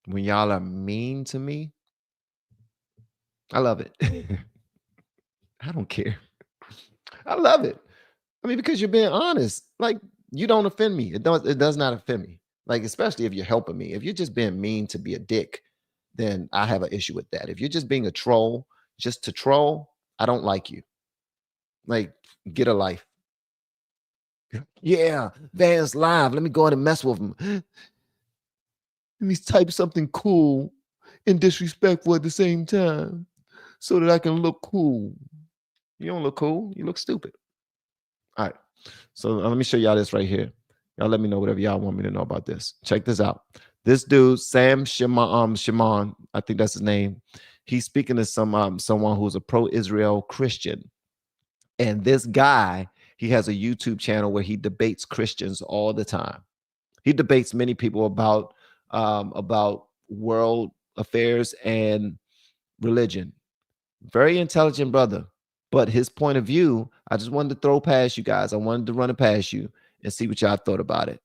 when y'all are mean to me, I love it. I don't care. I love it. I mean, because you're being honest. Like, you don't offend me. It does not offend me. Like, especially if you're helping me. If you're just being mean to be a dick, then I have an issue with that. If you're just being a troll, just to troll, I don't like you. Like, get a life. Yeah, Van's live. Let me go in and mess with him. Let me type something cool and disrespectful at the same time so that I can look cool. You don't look cool. You look stupid. All right. So let me show y'all this right here. Y'all let me know whatever y'all want me to know about this. Check this out. This dude, Sam Shimon, I think that's his name. He's speaking to someone who's a pro-Israel Christian. And this guy, he has a YouTube channel where he debates Christians all the time. He debates many people about world affairs and religion. Very intelligent brother. But his point of view, I just wanted to throw past you guys. I wanted to run it past you and see what y'all thought about it.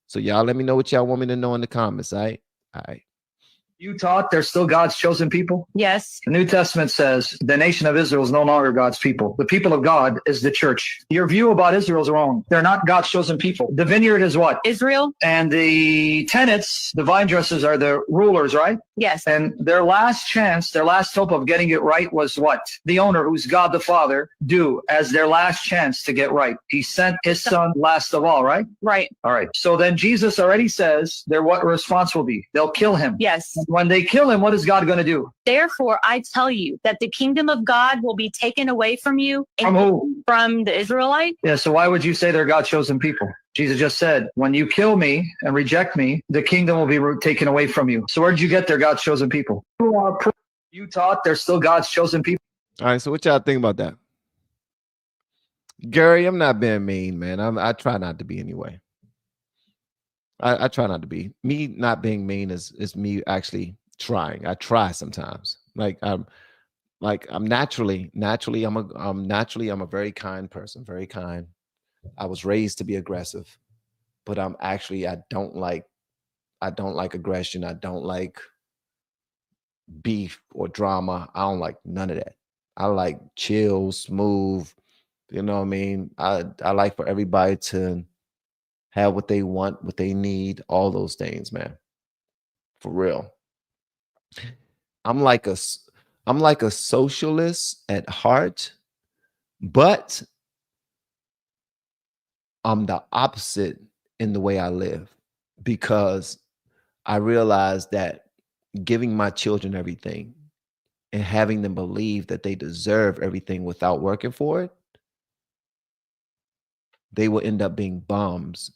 So y'all let me know what y'all want me to know in the comments, all right? All right. You taught they're still God's chosen people? Yes. The New Testament says the nation of Israel is no longer God's people. The people of God is the church. Your view about Israel is wrong. They're not God's chosen people. The vineyard is what? Israel? And the tenants, the vine dressers, are the rulers, right? Yes. And their last chance, their last hope of getting it right was what? The owner, who's God the Father, do as their last chance to get right. He sent his son last of all, right? Right. All right. So then Jesus already says their what response will be. They'll kill him. Yes. When they kill him, what is God going to do? Therefore, I tell you that the kingdom of God will be taken away from you. From who? From the Israelite. Yeah, so why would you say they're God's chosen people? Jesus just said, when you kill me and reject me, the kingdom will be taken away from you. So where did you get their God's chosen people? You taught they're still God's chosen people. All right, so what y'all think about that? Gary, I'm not being mean, man. I try not to be anyway. I try not to be. Me not being mean is me actually trying. I try sometimes. I'm naturally I'm a very kind person, very kind. I was raised to be aggressive, but I don't like aggression. I don't like beef or drama. I don't like none of that. I like chill, smooth. You know what I mean? I like for everybody to have what they want, what they need, all those things, man. For real. I'm like a socialist at heart, but I'm the opposite in the way I live, because I realize that giving my children everything and having them believe that they deserve everything without working for it, they will end up being bums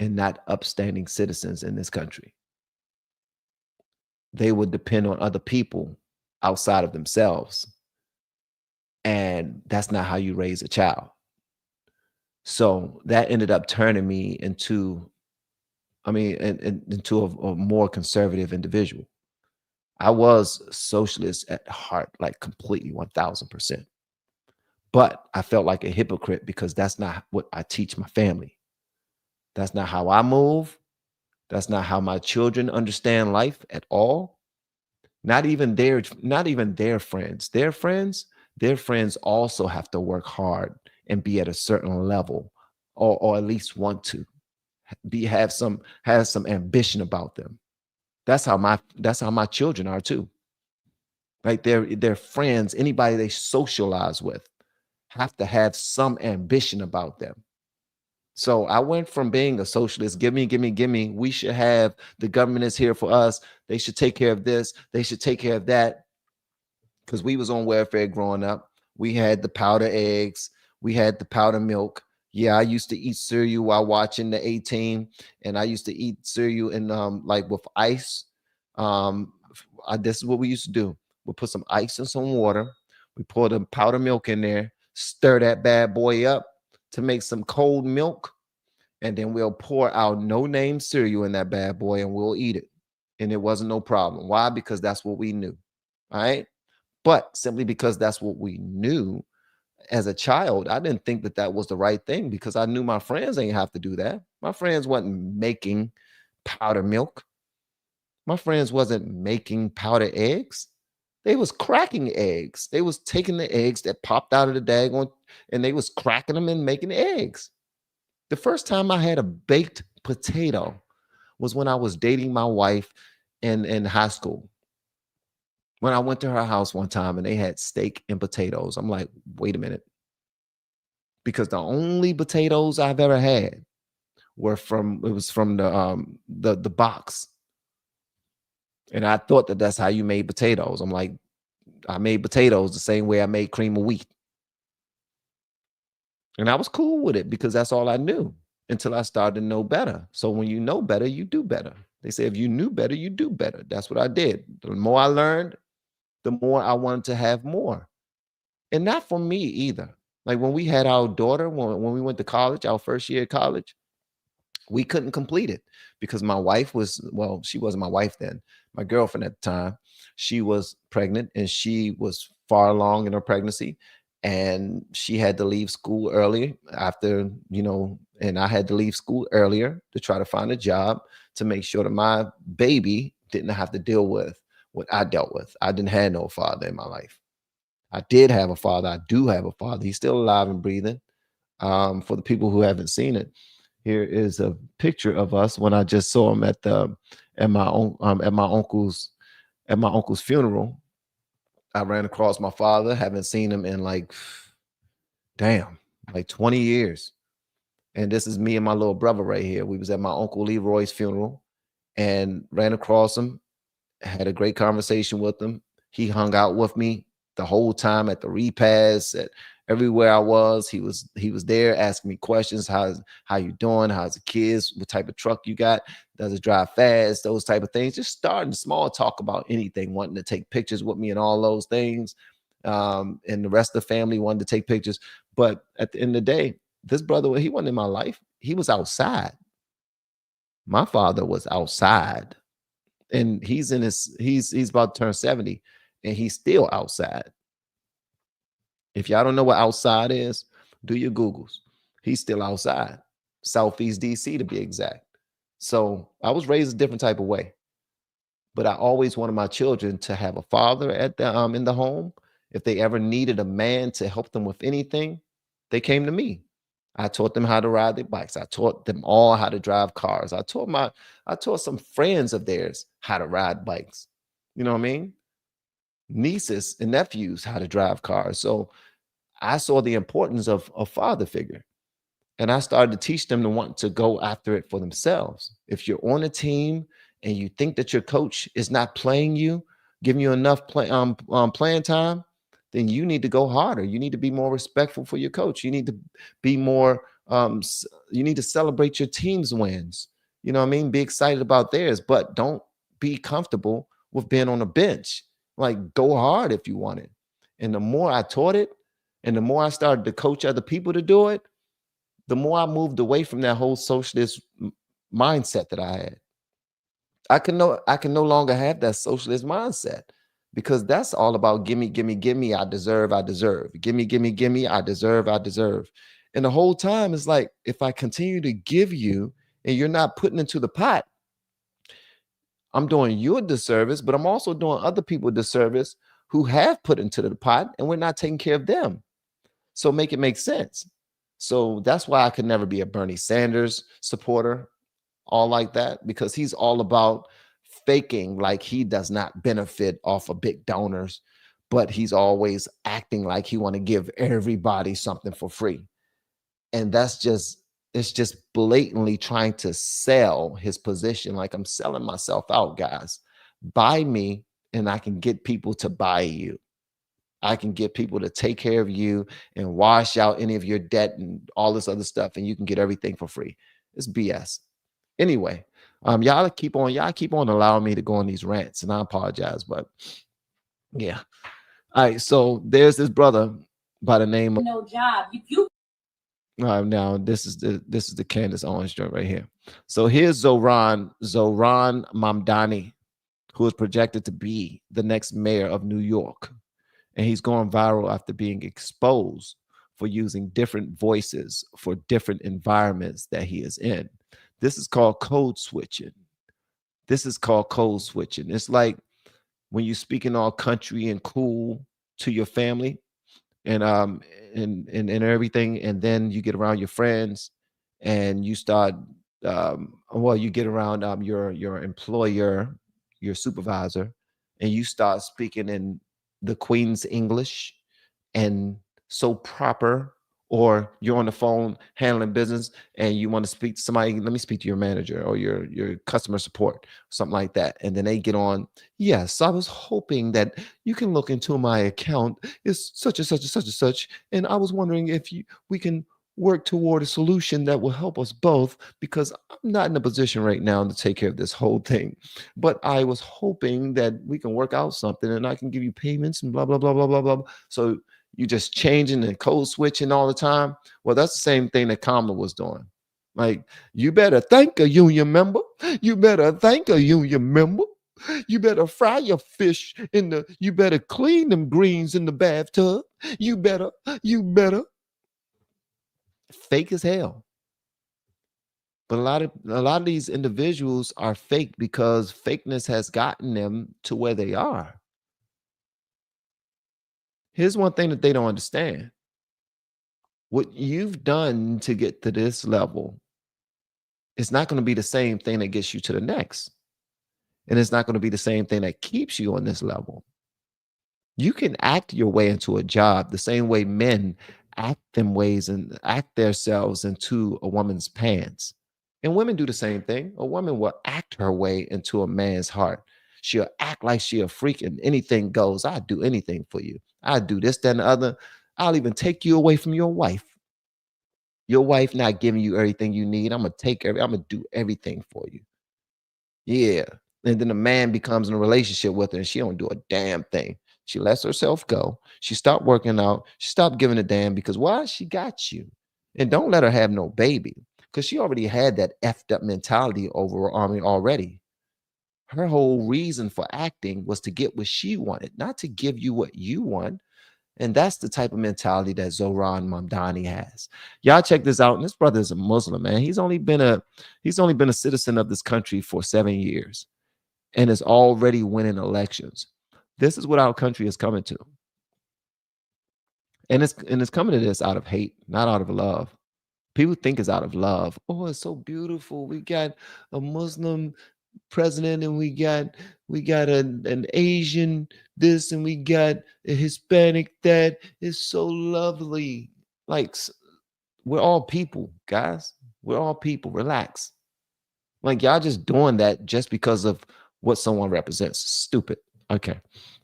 and not upstanding citizens in this country. They would depend on other people outside of themselves. And that's not how you raise a child. So that ended up turning me into, into a more conservative individual. I was socialist at heart, like completely 1000%. But I felt like a hypocrite because that's not what I teach my family. That's not how I move. That's not how my children understand life at all. Not even their friends. Their friends also have to work hard and be at a certain level, or at least want to have some ambition about them. That's how my children are too. Like their friends, anybody they socialize with, have to have some ambition about them. So I went from being a socialist, give me, we should have, the government is here for us, they should take care of this, they should take care of that. Because we was on welfare growing up. We had the powder eggs, we had the powder milk. Yeah, I used to eat cereal while watching the A-Team, and I used to eat cereal and like with ice. This is what we used to do. We'll put some ice and some water. We pour the powder milk in there, stir that bad boy up to make some cold milk, and then we'll pour our no-name cereal in that bad boy and we'll eat it. And it wasn't no problem. Why? Because that's what we knew. All right. But simply because that's what we knew as a child, I didn't think that that was the right thing, because I knew my friends ain't have to do that. My friends wasn't making powder milk. My friends wasn't making powder eggs. They was cracking eggs. They was taking the eggs that popped out of the daggone, and they was cracking them and making eggs. The first time I had a baked potato was when I was dating my wife in high school. When I went to her house one time and they had steak and potatoes, I'm like, wait a minute. Because the only potatoes I've ever had were from the box. And I thought that that's how you made potatoes. I'm like, I made potatoes the same way I made cream of wheat. And I was cool with it because that's all I knew until I started to know better. So when you know better, you do better. They say if you knew better, you do better. That's what I did. The more I learned, the more I wanted to have more. And not for me either. Like when we had our daughter, when we went to college, our first year of college, we couldn't complete it because my wife was, well, she wasn't my wife then, my girlfriend at the time. She was pregnant and she was far along in her pregnancy, and she had to leave school early after, and I had to leave school earlier to try to find a job to make sure that my baby didn't have to deal with what I dealt with. I didn't have no father in my life. I did have a father. I do have a father. He's still alive and breathing. For the people who haven't seen it, here is a picture of us when I just saw him at my uncle's funeral. I ran across my father. Haven't seen him in like 20 years. And this is me and my little brother right here. We was at my Uncle Leroy's funeral and ran across him, had a great conversation with him. He hung out with me the whole time at the repast, at everywhere I was. He was there asking me questions. How you doing? How's the kids? What type of truck you got? Does it drive fast? Those type of things. Just starting small talk about anything, wanting to take pictures with me and all those things. And the rest of the family wanted to take pictures. But at the end of the day, this brother, he wasn't in my life. He was outside. My father was outside. And he's about to turn 70 and he's still outside. If y'all don't know what outside is, do your Googles. He's still outside. Southeast DC to be exact. So I was raised a different type of way. But I always wanted my children to have a father at the in the home. If they ever needed a man to help them with anything, they came to me. I taught them how to ride their bikes. I taught them all how to drive cars. I taught some friends of theirs how to ride bikes. You know what I mean? Nieces and nephews how to drive cars. So I saw the importance of a father figure. And I started to teach them to want to go after it for themselves. If you're on a team and you think that your coach is not playing you, giving you enough playing time, then you need to go harder. You need to be more respectful for your coach. You need to be more, you need to celebrate your team's wins. You know what I mean? Be excited about theirs, but don't be comfortable with being on the bench. Like, go hard if you want it. And the more I taught it, and the more I started to coach other people to do it, the more I moved away from that whole socialist mindset that I had. I can no longer have that socialist mindset because that's all about gimme, gimme, gimme, I deserve, gimme, gimme, gimme, I deserve. And the whole time is like, if I continue to give you and you're not putting into the pot, I'm doing you a disservice, but I'm also doing other people a disservice who have put into the pot and we're not taking care of them. So make it make sense. So that's why I could never be a Bernie Sanders supporter, all like that, because he's all about faking like he does not benefit off of big donors, but he's always acting like he want to give everybody something for free. And it's just blatantly trying to sell his position. Like, I'm selling myself out, guys. Buy me and I can get people to buy you. I can get people to take care of you and wash out any of your debt and all this other stuff, and you can get everything for free. It's BS. Anyway, y'all keep on allowing me to go on these rants, and I apologize, but yeah. All right, so there's this brother by the name of No job. You now this is the Candace Owens joint right here. So here's Zoran Mamdani, who is projected to be the next mayor of New York. And he's going viral after being exposed for using different voices for different environments that he is in. This is called code switching. It's like when you speak in all country and cool to your family and everything, and then you get around your friends and you start you get around your employer, your supervisor, and you start speaking in the Queen's English and so proper, or you're on the phone handling business and you want to speak to somebody, let me speak to your manager or your customer support, something like that. And then they get on, yes, I was hoping that you can look into my account. It's such and such and such and such. And I was wondering if we can work toward a solution that will help us both, because I'm not in a position right now to take care of this whole thing. But I was hoping that we can work out something and I can give you payments and blah, blah, blah, blah, blah, blah. So you just changing and code switching all the time. Well, that's the same thing that Kamala was doing. Like, you better thank a union member. You better thank a union member. You better fry your fish you better clean them greens in the bathtub. You better. Fake as hell. But a lot of these individuals are fake because fakeness has gotten them to where they are. Here's one thing that they don't understand. What you've done to get to this level is not going to be the same thing that gets you to the next. And it's not going to be the same thing that keeps you on this level. You can act your way into a job the same way men act them ways and act themselves into a woman's pants. And women do the same thing. A woman will act her way into a man's heart. She'll act like she a freak and anything goes. I'll do anything for you. I'll do this, that, and the other. I'll even take you away from your wife. Your wife not giving you everything you need. I'm gonna do everything for you. Yeah. And then the man becomes in a relationship with her and she don't do a damn thing. She lets herself go. She stopped working out. She stopped giving a damn because why? She got you. And don't let her have no baby because she already had that effed up mentality over her army already. Her whole reason for acting was to get what she wanted, not to give you what you want. And that's the type of mentality that Zohran Mamdani has. Y'all check this out. And this brother is a Muslim, man. He's only been a citizen of this country for 7 years and is already winning elections. This is what our country is coming to. And it's coming to this out of hate, not out of love. People think it's out of love. Oh, it's so beautiful. We got a Muslim president and we got an Asian this and we got a Hispanic that. Is so lovely. Like, we're all people, guys. We're all people. Relax. Like, y'all just doing that just because of what someone represents. Stupid. Okay.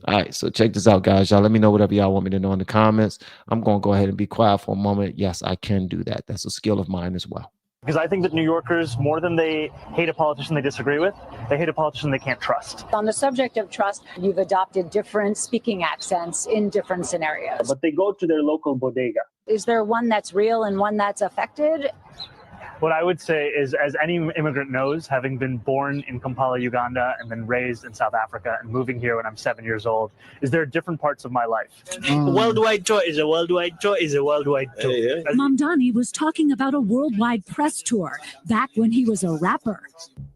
All right. So check this out, guys. Y'all let me know whatever y'all want me to know in the comments. I'm going to go ahead and be quiet for a moment. Yes, I can do that. That's a skill of mine as well. Because I think that New Yorkers, more than they hate a politician they disagree with, they hate a politician they can't trust. On the subject of trust, you've adopted different speaking accents in different scenarios. But they go to their local bodega. Is there one that's real and one that's affected? What I would say is, as any immigrant knows, having been born in Kampala, Uganda, and then raised in South Africa and moving here when I'm 7 years old, is there are different parts of my life. Worldwide tour is a worldwide tour is a worldwide tour. Mamdani was talking about a worldwide press tour back when he was a rapper.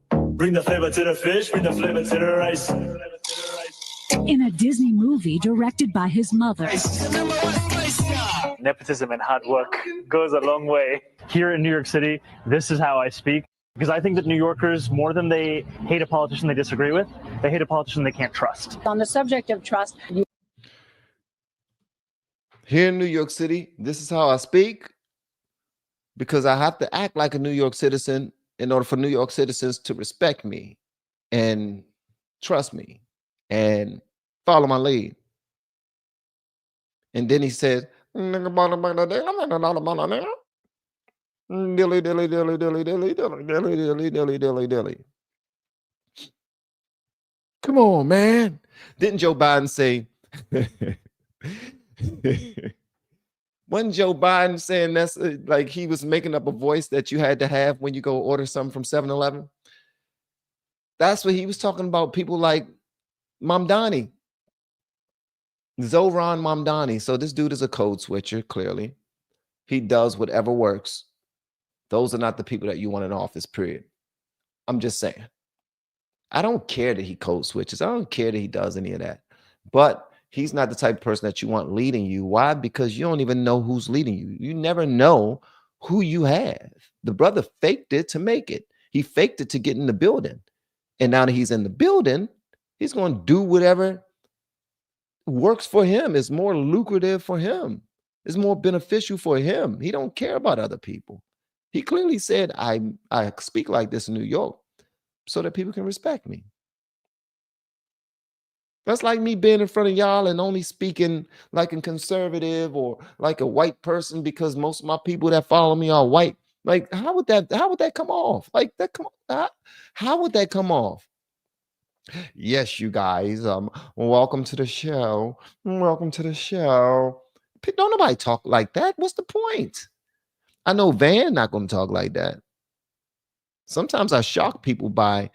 Bring the flavor to the fish, bring the flavor to the rice. In a Disney movie directed by his mother. Nepotism and hard work goes a long way. Here in New York City, this is how I speak. Because I think that New Yorkers, more than they hate a politician they disagree with, they hate a politician they can't trust. On the subject of trust, Here in New York City, this is how I speak because I have to act like a New York citizen in order for New York citizens to respect me and trust me and follow my lead. And then he said, dilly, dilly, dilly, dilly, dilly, dilly, dilly, dilly, dilly, dilly, dilly. Come on, man. Didn't Joe Biden say, wasn't Joe Biden saying that's like he was making up a voice that you had to have when you go order something from 7-Eleven? That's what he was talking about, people like Mamdani. Zohran Mamdani. So this dude is a code switcher, clearly. He does whatever works. Those are not the people that you want in office, period. I'm just saying. I don't care that he code switches. I don't care that he does any of that. But he's not the type of person that you want leading you. Why? Because you don't even know who's leading you. You never know who you have. The brother faked it to make it. He faked it to get in the building. And now that he's in the building, he's going to do whatever works for him. It's more lucrative for him. It's more beneficial for him. He don't care about other people. He clearly said, I speak like this in New York so that people can respect me. That's like me being in front of y'all and only speaking like a conservative or like a white person because most of my people that follow me are white. Like, how would that come off? Like, that come how would that come off? Yes, you guys, welcome to the show. Welcome to the show. Don't nobody talk like that. What's the point? I know Van not going to talk like that. Sometimes I shock people by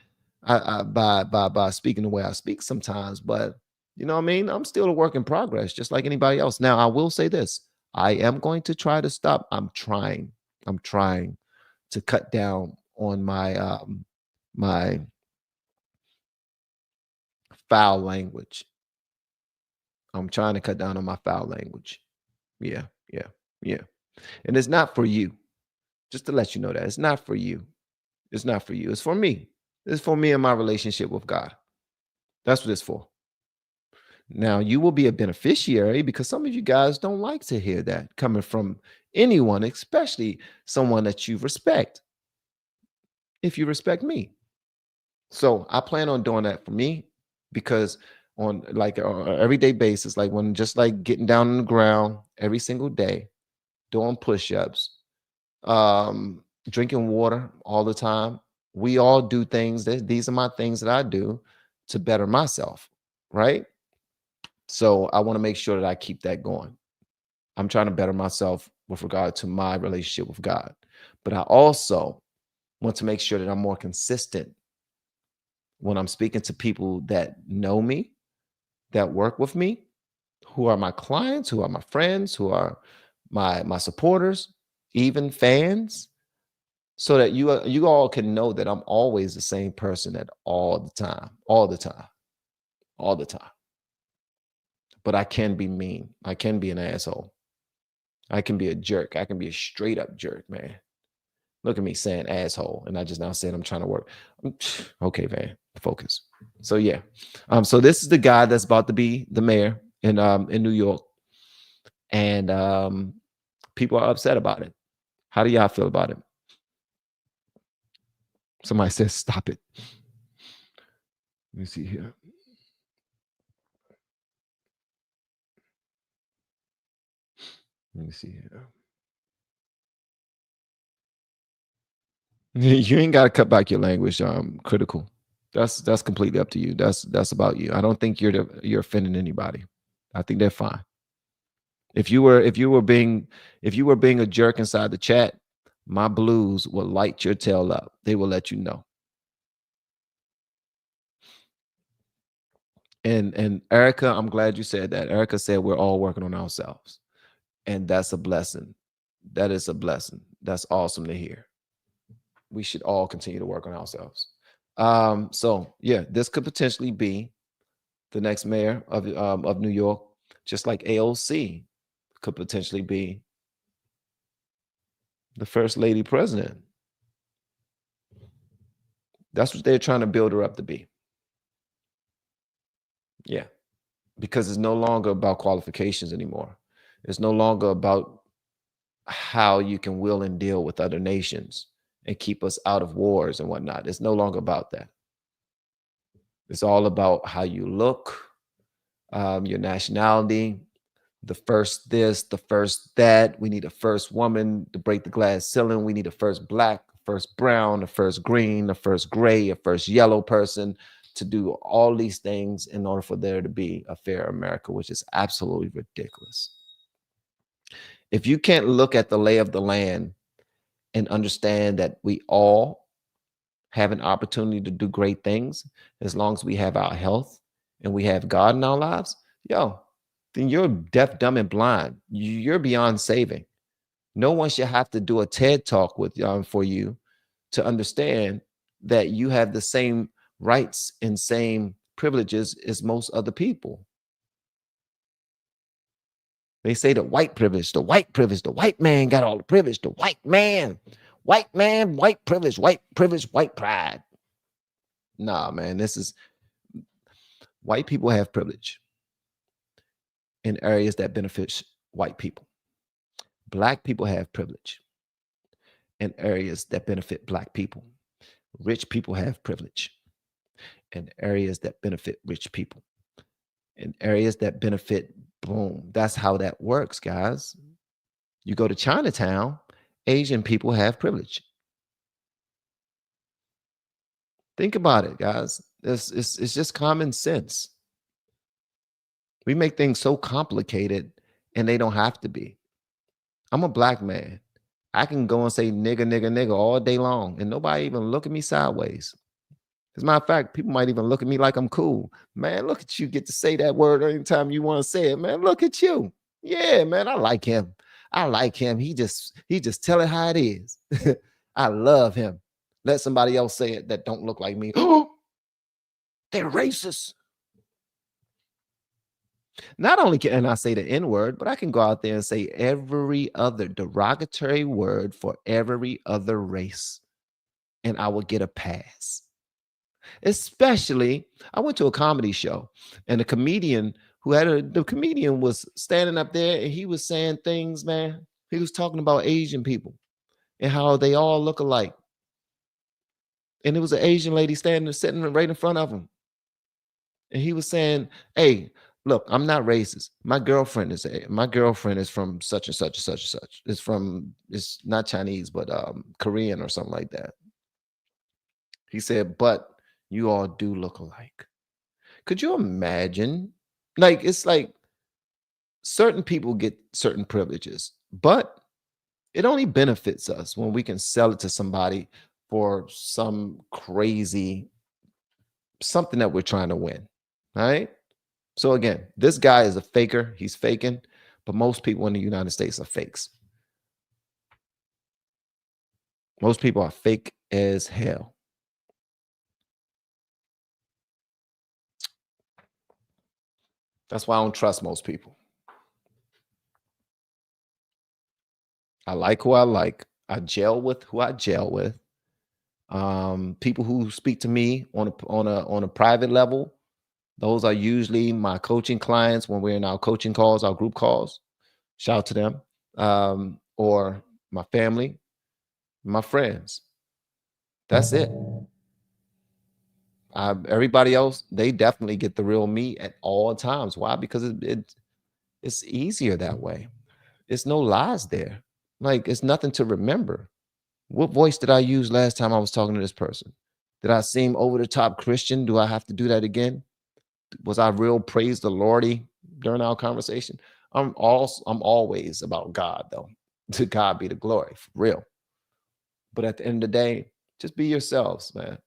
speaking the way I speak sometimes, but you know what I mean? I'm still a work in progress, just like anybody else. Now, I will say this. I am going to try to stop. I'm trying to cut down on my foul language. I'm trying to cut down on my foul language. Yeah, yeah, yeah. And it's not for you. Just to let you know that it's not for you. It's not for you. It's for me. It's for me and my relationship with God. That's what it's for. Now, you will be a beneficiary because some of you guys don't like to hear that coming from anyone, especially someone that you respect, if you respect me. So I plan on doing that for me because on like an everyday basis, like when just like getting down on the ground every single day, doing push-ups, drinking water all the time. We all do things that these are my things that I do to better myself, right? So I want to make sure that I keep that going. I'm trying to better myself with regard to my relationship with God. But I also want to make sure that I'm more consistent when I'm speaking to people that know me, that work with me, who are my clients, who are my friends, who are my supporters, even fans, so that you all can know that I'm always the same person at all the time, all the time, all the time. But I can be mean. I can be an asshole. I can be a jerk. I can be a straight up jerk, man. Look at me saying asshole, and I just now said I'm trying to work. Okay, man, focus. So yeah, so this is the guy that's about to be the mayor in New York, and people are upset about it. How do y'all feel about it? Somebody says stop it. Let me see here. Let me see here. You ain't got to cut back your language, critical. That's completely up to you. That's about you. I don't think you're offending anybody. I think they're fine. If you were being a jerk inside the chat, my blues will light your tail up. They will let you know. And Erica, I'm glad you said that. Erica said we're all working on ourselves. And that's a blessing. That is a blessing. That's awesome to hear. We should all continue to work on ourselves. So yeah, this could potentially be the next mayor of New York, just like AOC could potentially be the first lady president. That's what they're trying to build her up to be. Yeah, because it's no longer about qualifications anymore. It's no longer about how you can will and deal with other nations and keep us out of wars and whatnot. It's no longer about that. It's all about how you look, your nationality, the first this, the first that. We need a first woman to break the glass ceiling. We need a first black, first brown, a first green, a first gray, a first yellow person to do all these things in order for there to be a fair America, which is absolutely ridiculous. If you can't look at the lay of the land and understand that we all have an opportunity to do great things as long as we have our health and we have God in our lives, then you're deaf, dumb, and blind. You're beyond saving. No one should have to do a TED talk with for you to understand that you have the same rights and same privileges as most other people. They say the white privilege, the white privilege, the white man got all the privilege, the white man, white privilege, white pride. Nah, man, this is white people have privilege in areas that benefit white people. Black people have privilege in areas that benefit Black people. Rich people have privilege in areas that benefit rich people. In areas that benefit, boom. That's how that works, guys. You go to Chinatown, Asian people have privilege. Think about it, guys. It's just common sense. We make things so complicated and they don't have to be. I'm a Black man. I can go and say nigga, nigga, nigga all day long and nobody even look at me sideways. As a matter of fact, people might even look at me like I'm cool. Man, look at you get to say that word anytime you want to say it, man. Look at you. Yeah, man, I like him. I like him. He just tell it how it is. I love him. let somebody else say it that don't look like me. Oh, they're racist. Not only can I say the N-word, but I can go out there and say every other derogatory word for every other race, and I will get a pass. Especially, I went to a comedy show, and the comedian was standing up there, and he was saying things, man. He was talking about Asian people and how they all look alike. And it was an Asian lady sitting right in front of him. And he was saying, hey, look, I'm not racist. My girlfriend is from such and such and such and such. It's not Chinese, but Korean or something like that. He said, but you all do look alike. Could you imagine? Like, it's like certain people get certain privileges, but it only benefits us when we can sell it to somebody for some crazy something that we're trying to win. All right. So again, this guy is a faker. He's faking, but most people in the United States are fakes. Most people are fake as hell. That's why I don't trust most people. I like who I like. I gel with who I gel with. People who speak to me on a private level, those are usually my coaching clients when we're in our coaching calls, our group calls. Shout out to them. Or my family, my friends. That's it. Everybody else, they definitely get the real me at all times. Why? Because it's easier that way. It's no lies there. Like, it's nothing to remember. What voice did I use last time I was talking to this person? Did I seem over the top Christian? Do I have to do that again? Was I real praise the Lordy during our conversation? I'm always about God, though. To God be the glory, for real. But at the end of the day, just be yourselves, man.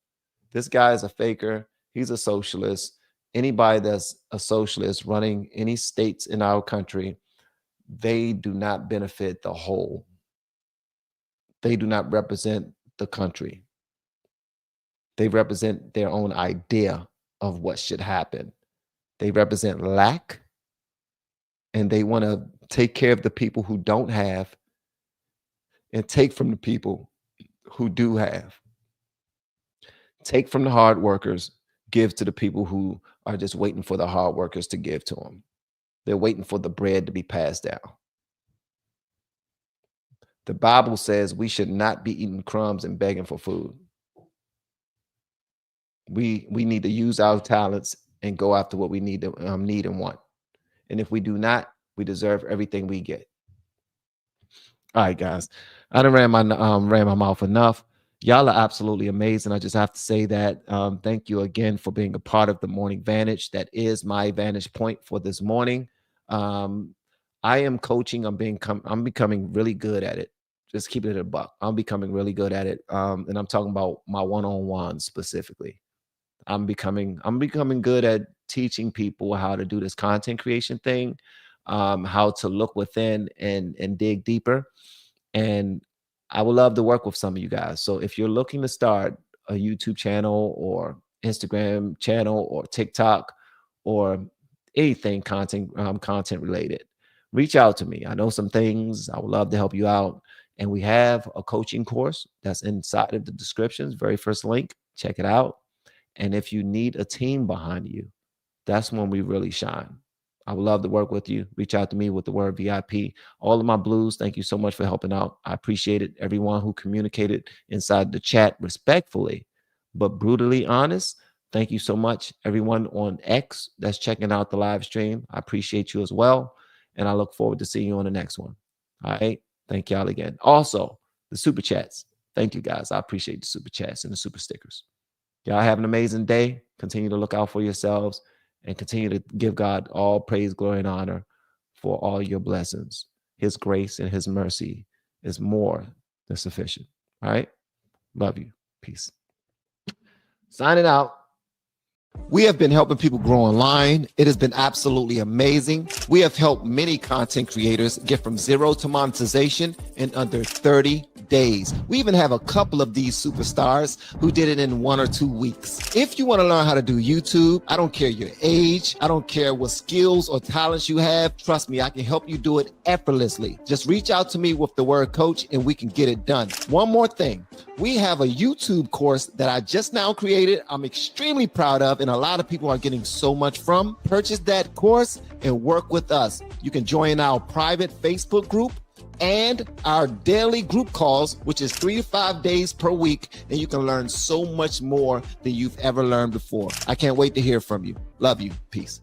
This guy is a faker. He's a socialist. Anybody that's a socialist running any states in our country, they do not benefit the whole. They do not represent the country. They represent their own idea of what should happen. They represent lack, and they want to take care of the people who don't have and take from the people who do have. Take from the hard workers, give to the people who are just waiting for the hard workers to give to them. They're waiting for the bread to be passed down. The Bible says we should not be eating crumbs and begging for food. We need to use our talents and go after what we need and want. And if we do not, we deserve everything we get. All right, guys. I done ran my mouth enough. Y'all are absolutely amazing. I just have to say that. Thank you again for being a part of the Morning Vantage. That is my vantage point for this morning. I am coaching. I'm becoming really good at it. Just keep it at a buck. I'm becoming really good at it. And I'm talking about my one-on-one specifically. I'm becoming good at teaching people how to do this content creation thing, how to look within and dig deeper. And I would love to work with some of you guys. So if you're looking to start a YouTube channel or Instagram channel or TikTok or anything content related, reach out to me. I know some things. I would love to help you out. And we have a coaching course that's inside of the descriptions, very first link. Check it out. And if you need a team behind you, that's when we really shine. I would love to work with you. Reach out to me with the word VIP. All of my blues, thank you so much for helping out. I appreciate it. Everyone who communicated inside the chat respectfully, but brutally honest, thank you so much. Everyone on X that's checking out the live stream, I appreciate you as well. And I look forward to seeing you on the next one. All right. Thank y'all again. Also, the super chats. Thank you, guys. I appreciate the super chats and the super stickers. Y'all have an amazing day. Continue to look out for yourselves and continue to give God all praise, glory, and honor for all your blessings. His grace and his mercy is more than sufficient. All right. Love you. Peace. Signing out. We have been helping people grow online. It has been absolutely amazing. We have helped many content creators get from zero to monetization in under 30 48 days. We even have a couple of these superstars who did it in 1 or 2 weeks. If you want to learn how to do YouTube, I don't care your age, I don't care what skills or talents you have, trust me, I can help you do it effortlessly. Just reach out to me with the word coach and we can get it done. One more thing, we have a YouTube course that I just now created. I'm extremely proud of, and a lot of people are getting so much from. Purchase that course and work with us. You can join our private Facebook group and our daily group calls, which is 3 to 5 days per week, and you can learn so much more than you've ever learned before. I can't wait to hear from you. Love you. Peace.